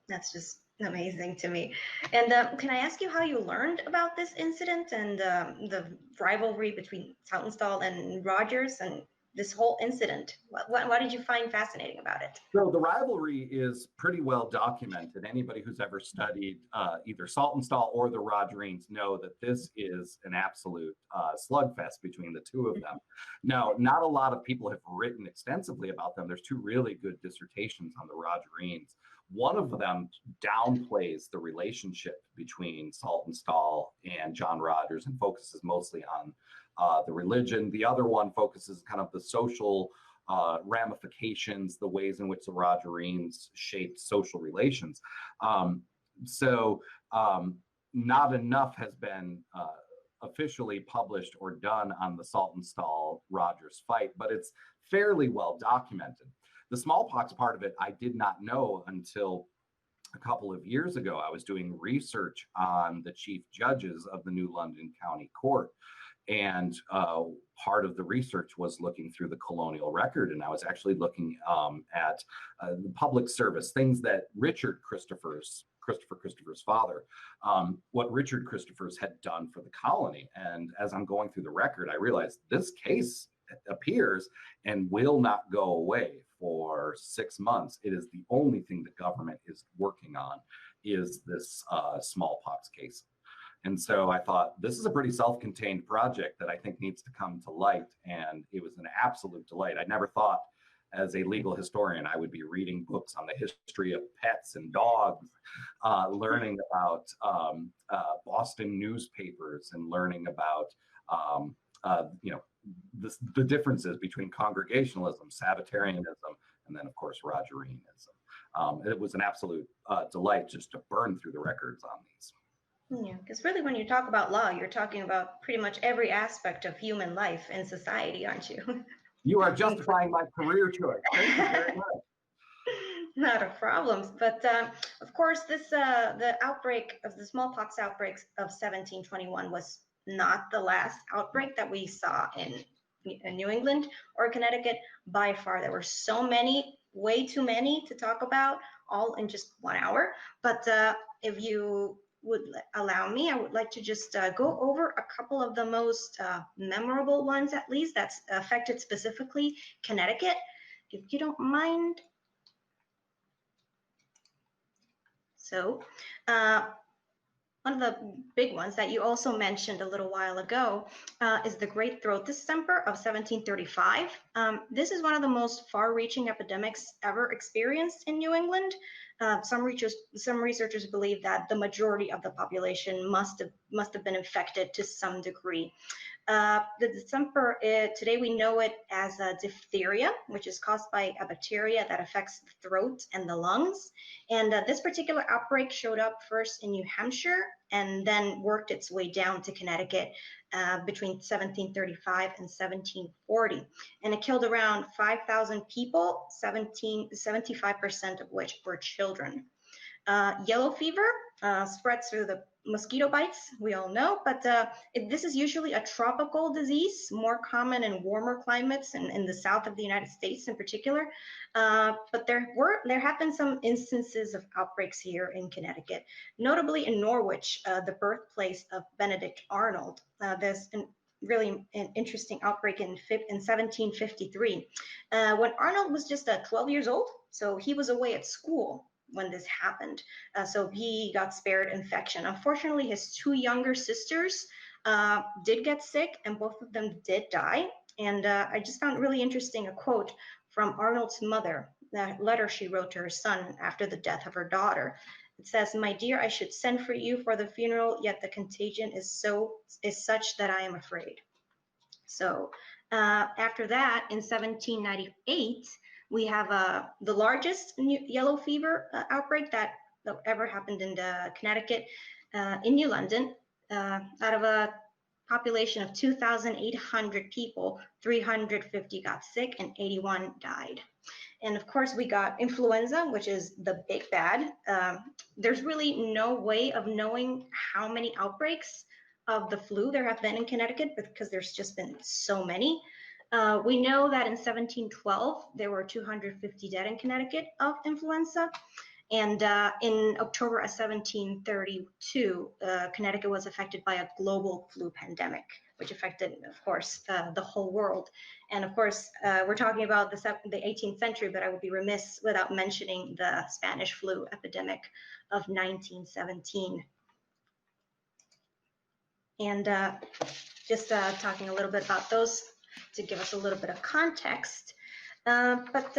That's just amazing to me. And can I ask you how you learned about this incident and the rivalry between Saltonstall and Rogers and this whole incident? What did you find fascinating about it? So the rivalry is pretty well documented. Anybody who's ever studied either Saltonstall or the Rogerines know that this is an absolute slugfest between the two of them. Now, not a lot of people have written extensively about them. There's two really good dissertations on the Rogerines. One of them downplays the relationship between Saltonstall and John Rogers and focuses mostly on the religion. The other one focuses kind of the social ramifications, the ways in which the Rogerines shaped social relations. Not enough has been officially published or done on the Saltonstall-Rogers fight, but it's fairly well documented. The smallpox part of it, I did not know until a couple of years ago. I was doing research on the chief judges of the New London County Court. And part of the research was looking through the colonial record. And I was actually looking at the public service, things that Christopher Christopher's father, what Richard Christopher's had done for the colony. And as I'm going through the record, I realized this case appears and will not go away for 6 months. It is the only thing the government is working on is this smallpox case. And so I thought, this is a pretty self-contained project that I think needs to come to light. And it was an absolute delight. I never thought as a legal historian, I would be reading books on the history of pets and dogs, learning about Boston newspapers and learning about, the differences between Congregationalism, Sabbatarianism, and then, of course, Rogerianism. It was an absolute delight just to burn through the records on these. Yeah, because really when you talk about law, you're talking about pretty much every aspect of human life and society, aren't you? You are justifying my career choice. Thank you very much. Not a problem. But of course, the outbreak of the smallpox outbreaks of 1721 was not the last outbreak that we saw in New England or Connecticut. By far, there were so many, way too many to talk about, all in just 1 hour. But if you would allow me, I would like to just go over a couple of the most memorable ones, at least, that's affected specifically Connecticut, if you don't mind. So one of the big ones that you also mentioned a little while ago is the Great Throat Distemper of 1735. This is one of the most far-reaching epidemics ever experienced in New England. Some researchers believe that the majority of the population must have been infected to some degree. Today we know it as diphtheria, which is caused by a bacteria that affects the throat and the lungs. And this particular outbreak showed up first in New Hampshire and then worked its way down to Connecticut between 1735 and 1740. And it killed around 5,000 people, 75% of which were children. Yellow fever spreads through the mosquito bites, we all know, but this is usually a tropical disease, more common in warmer climates and in the south of the United States in particular. But there have been some instances of outbreaks here in Connecticut, notably in Norwich, the birthplace of Benedict Arnold. There's really an interesting outbreak in 1753 when Arnold was just 12 years old, so he was away at school when this happened. So he got spared infection. Unfortunately, his two younger sisters did get sick and both of them did die. And I just found really interesting a quote from Arnold's mother, that letter she wrote to her son after the death of her daughter. It says, "My dear, I should send for you for the funeral, yet the contagion is such that I am afraid." So after that, in 1798, we have the largest yellow fever outbreak that ever happened in Connecticut, in New London. Out of a population of 2,800 people, 350 got sick and 81 died. And of course, we got influenza, which is the big bad. There's really no way of knowing how many outbreaks of the flu there have been in Connecticut because there's just been so many. We know that in 1712, there were 250 dead in Connecticut of influenza. And in October of 1732, Connecticut was affected by a global flu pandemic, which affected, of course, the whole world. And of course, we're talking about the 18th century, but I would be remiss without mentioning the Spanish flu epidemic of 1917. And just talking a little bit about those to give us a little bit of context. But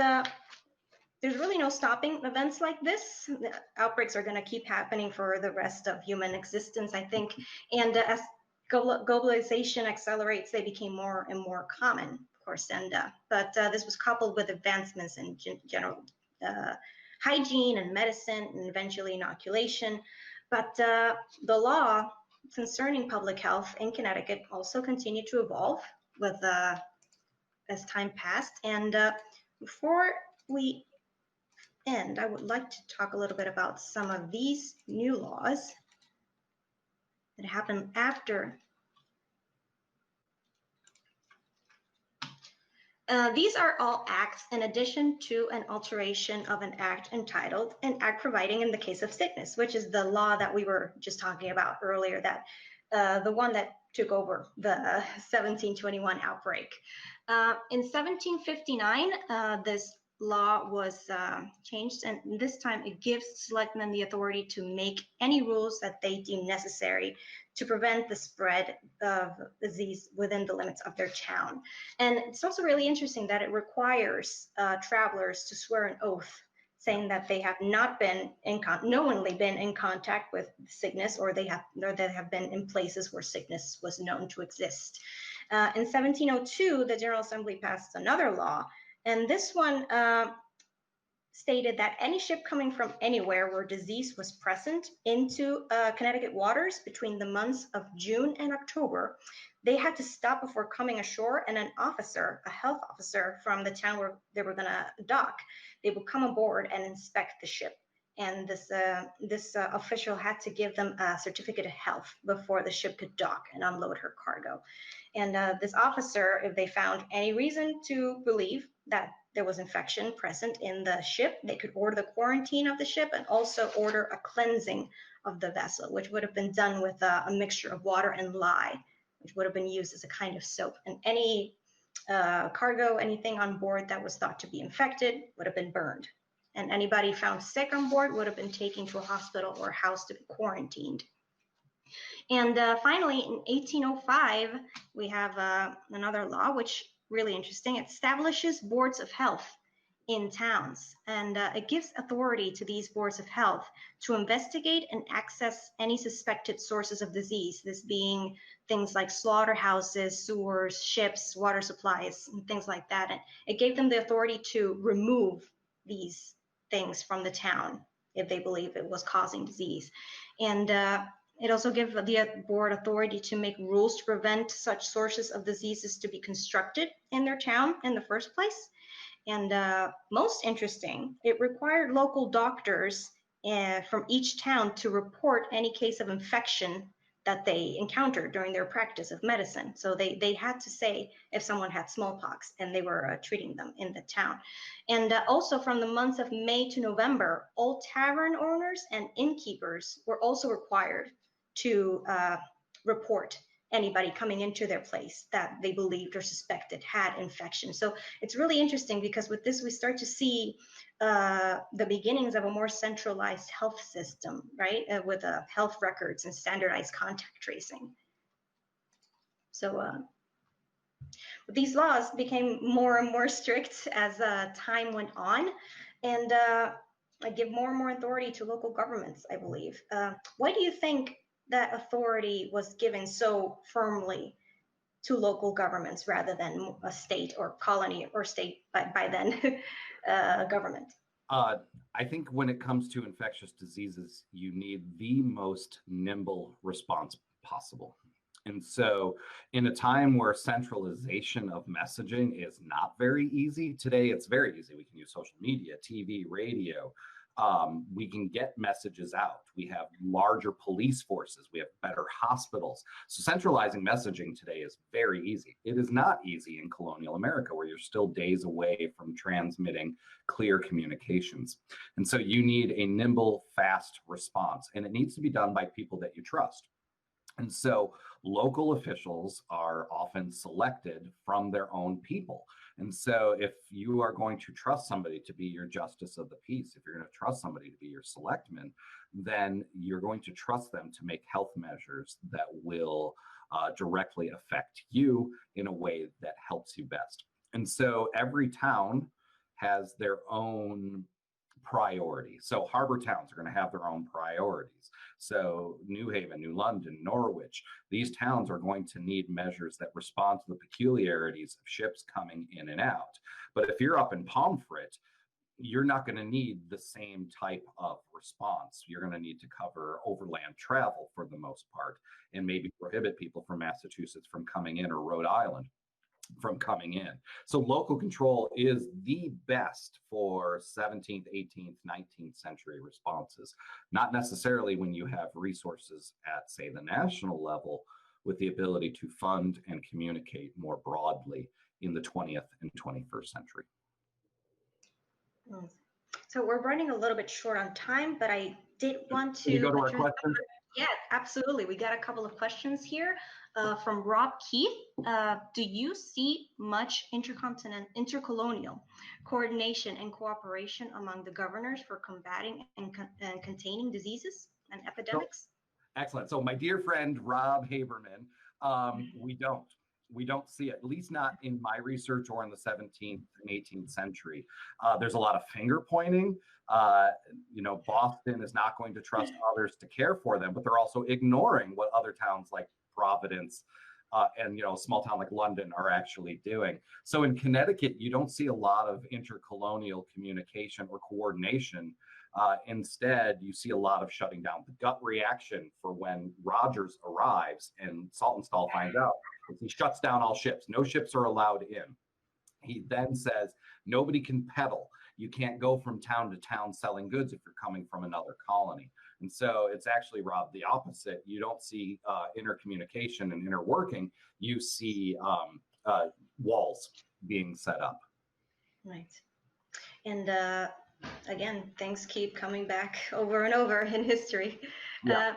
there's really no stopping events like this. The outbreaks are going to keep happening for the rest of human existence, I think. And as globalization accelerates, they became more and more common, of course. And but this was coupled with advancements in general hygiene and medicine, and eventually inoculation. But the law concerning public health in Connecticut also continued to evolve with as time passed. And before we end, I would like to talk a little bit about some of these new laws that happened after. These are all acts in addition to an alteration of an act entitled an act providing in the case of sickness, which is the law that we were just talking about earlier, that the one that took over the 1721 outbreak. In 1759, this law was changed, and this time it gives selectmen the authority to make any rules that they deem necessary to prevent the spread of disease within the limits of their town. And it's also really interesting that it requires travelers to swear an oath saying that they have not been knowingly been in contact with sickness, or they have been in places where sickness was known to exist. In 1702, the General Assembly passed another law, and this one stated that any ship coming from anywhere where disease was present into Connecticut waters between the months of June and October, they had to stop before coming ashore, and an officer, a health officer from the town where they were going to dock, they would come aboard and inspect the ship. And this official had to give them a certificate of health before the ship could dock and unload her cargo. And this officer, if they found any reason to believe that there was infection present in the ship, they could order the quarantine of the ship and also order a cleansing of the vessel, which would have been done with a mixture of water and lye, which would have been used as a kind of soap. And any cargo, anything on board that was thought to be infected would have been burned. And anybody found sick on board would have been taken to a hospital or house to be quarantined. And finally, in 1805, we have another law, which really interesting. It establishes boards of health in towns, and it gives authority to these boards of health to investigate and access any suspected sources of disease, this being things like slaughterhouses, sewers, ships, water supplies, and things like that. And it gave them the authority to remove these things from the town if they believe it was causing disease. And it also gave the board authority to make rules to prevent such sources of diseases to be constructed in their town in the first place. And most interesting, it required local doctors from each town to report any case of infection that they encountered during their practice of medicine. So they had to say if someone had smallpox and they were treating them in the town. And also from the months of May to November, all tavern owners and innkeepers were also required to report anybody coming into their place that they believed or suspected had infection. So it's really interesting because with this, we start to see the beginnings of a more centralized health system, right? With health records and standardized contact tracing. So these laws became more and more strict as time went on, and give more and more authority to local governments, I believe. Why do you think that authority was given so firmly to local governments rather than a state or colony or state by then government? I think when it comes to infectious diseases, you need the most nimble response possible. And so in a time where centralization of messaging is not very easy, today it's very easy. We can use social media, TV, radio. We can get messages out. We have larger police forces. We have better hospitals. So centralizing messaging today is very easy. It is not easy in colonial America, where you're still days away from transmitting clear communications. And so you need a nimble, fast response, and it needs to be done by people that you trust. And so local officials are often selected from their own people. And so if you are going to trust somebody to be your justice of the peace, if you're going to trust somebody to be your selectman, then you're going to trust them to make health measures that will directly affect you in a way that helps you best. And so every town has their own priority. So harbor towns are going to have their own priorities. So New Haven, New London, Norwich, these towns are going to need measures that respond to the peculiarities of ships coming in and out. But if you're up in Pomfret, you're not going to need the same type of response. You're going to need to cover overland travel for the most part, and maybe prohibit people from Massachusetts from coming in, or Rhode Island from coming in. So local control is the best for 17th, 18th, 19th century responses, not necessarily when you have resources at, say, the national level with the ability to fund and communicate more broadly in the 20th and 21st century. So we're running a little bit short on time, but I did want to go to our questions. Yeah, absolutely. We got a couple of questions here from Rob Keith. Do you see much intercolonial coordination and cooperation among the governors for combating and containing diseases and epidemics? Excellent. So my dear friend, Rob Haberman, we don't see it, at least not in my research or in the 17th and 18th century. There's a lot of finger pointing. Boston is not going to trust others to care for them, but they're also ignoring what other towns like Providence and a small town like London are actually doing. So in Connecticut, you don't see a lot of intercolonial communication or coordination. Instead, you see a lot of shutting down. The gut reaction for when Rogers arrives and Saltonstall finds out is he shuts down all ships. No ships are allowed in. He then says, nobody can peddle. You can't go from town to town selling goods if you're coming from another colony. And so it's actually, Rob, the opposite. You don't see intercommunication and interworking. You see walls being set up. Right. And again, things keep coming back over and over in history. Yeah.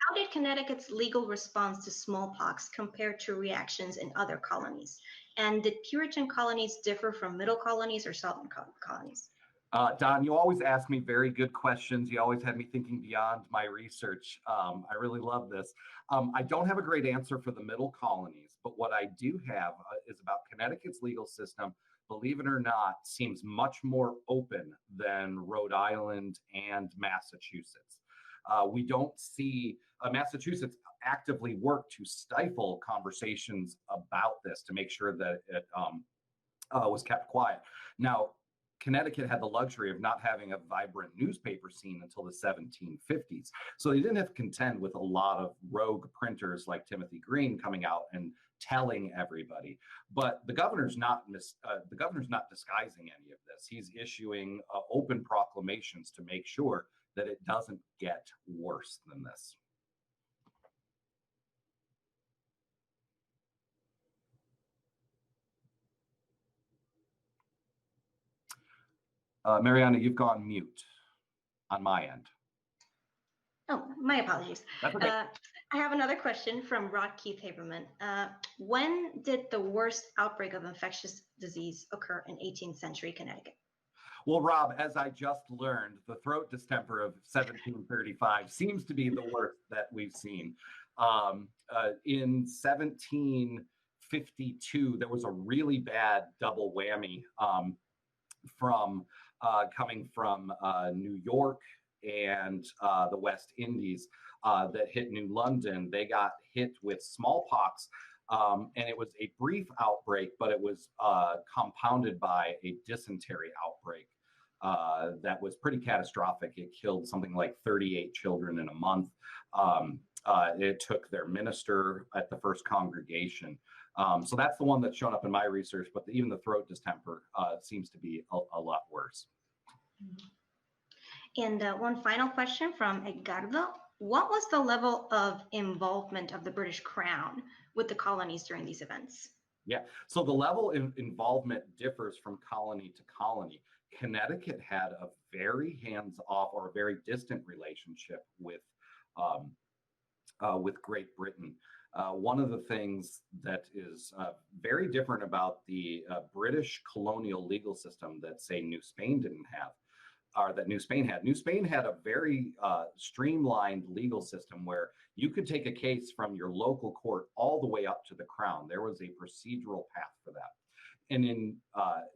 How did Connecticut's legal response to smallpox compare to reactions in other colonies? And did Puritan colonies differ from middle colonies or southern colonies? Don, you always ask me very good questions. You always had me thinking beyond my research. I really love this. I don't have a great answer for the middle colonies, but what I do have is about Connecticut's legal system believe it or not, seems much more open than Rhode Island and Massachusetts. We don't see Massachusetts actively work to stifle conversations about this to make sure that it was kept quiet. Now, Connecticut had the luxury of not having a vibrant newspaper scene until the 1750s. So they didn't have to contend with a lot of rogue printers like Timothy Green coming out and telling everybody. But the governor's not disguising any of this. He's issuing open proclamations to make sure that it doesn't get worse than this. Mariana, you've gone mute on my end. Oh, my apologies. That's okay. I have another question from Rod Keith Haberman. When did the worst outbreak of infectious disease occur in 18th century Connecticut? Well, Rob, as I just learned, the throat distemper of 1735 seems to be the worst that we've seen. In 1752, there was a really bad double whammy coming from New York and the West Indies that hit New London. They got hit with smallpox, and it was a brief outbreak, but it was compounded by a dysentery outbreak that was pretty catastrophic. It killed something like 38 children in a month. It took their minister at the first congregation. So that's the one that's shown up in my research, but even the throat distemper seems to be a lot worse. And one final question from Edgardo. What was the level of involvement of the British Crown with the colonies during these events? Yeah, so the level of involvement differs from colony to colony. Connecticut had a very hands-off or a very distant relationship with Great Britain. One of the things that is very different about the British colonial legal system that, say, New Spain didn't have, or that New Spain had. New Spain had a very streamlined legal system where you could take a case from your local court all the way up to the Crown. There was a procedural path for that. And in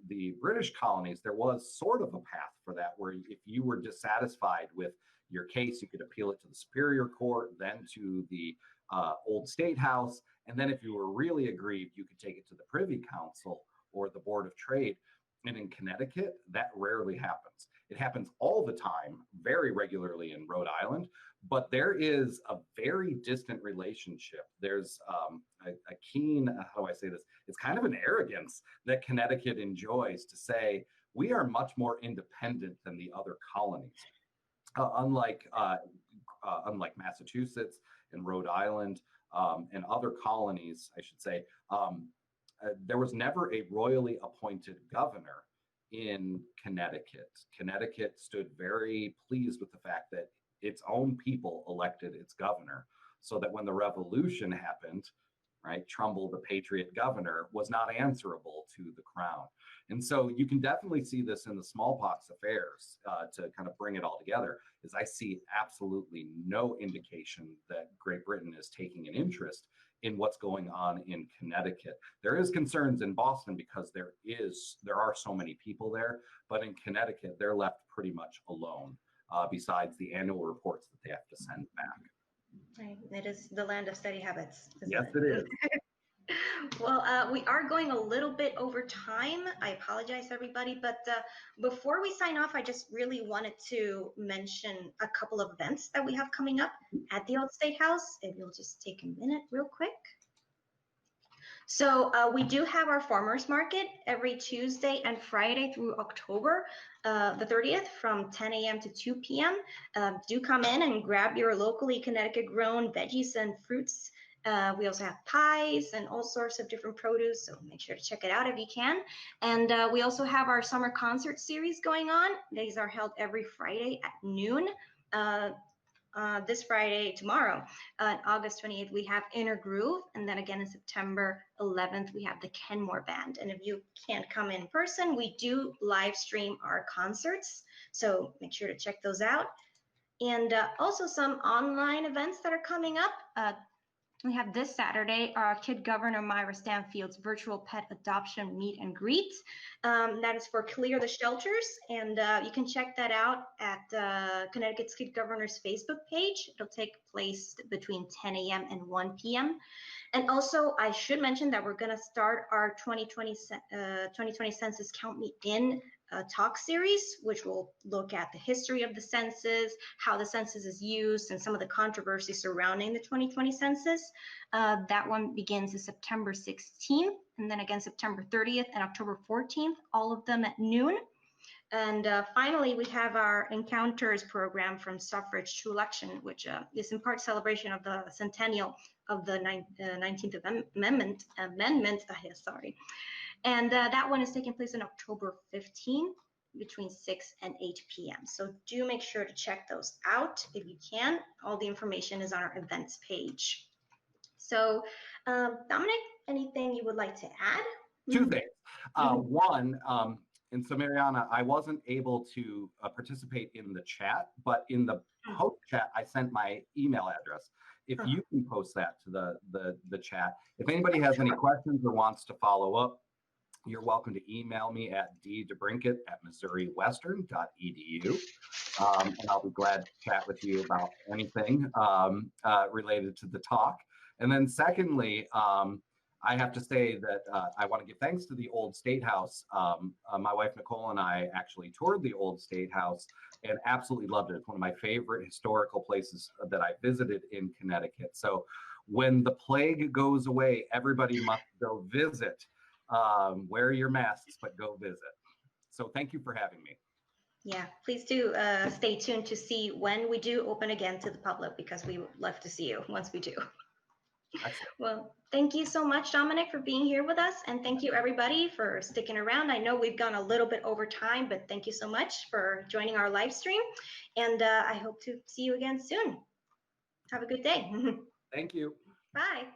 the British colonies, there was sort of a path for that, where if you were dissatisfied with your case, you could appeal it to the Superior Court, then to the Old State House. And then if you were really aggrieved, you could take it to the Privy Council or the Board of Trade. And in Connecticut, that rarely happens. It happens all the time, very regularly in Rhode Island, but there is a very distant relationship. There's a keen, how do I say this? It's kind of an arrogance that Connecticut enjoys to say, we are much more independent than the other colonies. Unlike Massachusetts and Rhode Island and other colonies, I should say, there was never a royally appointed governor in Connecticut. Connecticut stood very pleased with the fact that its own people elected its governor, so that when the revolution happened, right, Trumbull, the patriot governor, was not answerable to the crown. And so you can definitely see this in the smallpox affairs to kind of bring it all together, is I see absolutely no indication that Great Britain is taking an interest in what's going on in Connecticut. There is concerns in Boston because there are so many people there, but in Connecticut, they're left pretty much alone, besides the annual reports that they have to send back. Right. It is the land of steady habits. Yes, it is. Well, we are going a little bit over time. I apologize, everybody. But before we sign off, I just really wanted to mention a couple of events that we have coming up at the Old State House. If you'll just take a minute real quick. So we do have our farmers market every Tuesday and Friday through October the 30th from 10 a.m. to 2 p.m. Do come in and grab your locally Connecticut grown veggies and fruits. We also have pies and all sorts of different produce, so make sure to check it out if you can. And we also have our summer concert series going on. These are held every Friday at noon. This Friday, tomorrow, August 28th, we have Inner Groove. And then again in September 11th, we have the Kenmore Band. And if you can't come in person, we do live stream our concerts. So make sure to check those out. And also some online events that are coming up. We have this Saturday, our Kid Governor Myra Stanfield's virtual pet adoption meet and greet. That is for Clear the Shelters, and you can check that out at Connecticut's Kid Governor's Facebook page. It'll take place between 10 a.m. and 1 p.m. And also, I should mention that we're going to start our 2020 Census Count Me In talk series, which will look at the history of the census, how the census is used, and some of the controversy surrounding the 2020 census. That one begins on September 16th, and then again September 30th and October 14th, all of them at noon. And finally, we have our Encounters program from Suffrage to Election, which is in part celebration of the centennial of the 19th Amendment. And that one is taking place on October 15th between 6 and 8 p.m. So do make sure to check those out if you can. All the information is on our events page. So Dominic, anything you would like to add? Two things. One, and so Mariana, I wasn't able to participate in the chat, but in the host chat, I sent my email address. If you can post that to the chat. If anybody has any questions or wants to follow up, you're welcome to email me at ddebrincate@missouriwestern.edu. And I'll be glad to chat with you about anything related to the talk. And then secondly, I have to say that I want to give thanks to the Old State House. My wife, Nicole, and I actually toured the Old State House and absolutely loved it. It's one of my favorite historical places that I visited in Connecticut. So when the plague goes away, everybody must go visit. Wear your masks, but go visit. So thank you for having me. Yeah, please do stay tuned to see when we do open again to the public, because we would love to see you once we do. Excellent. Well, thank you so much, Dominic, for being here with us. And thank you, everybody, for sticking around. I know we've gone a little bit over time, but thank you so much for joining our live stream. And I hope to see you again soon. Have a good day. Thank you. Bye.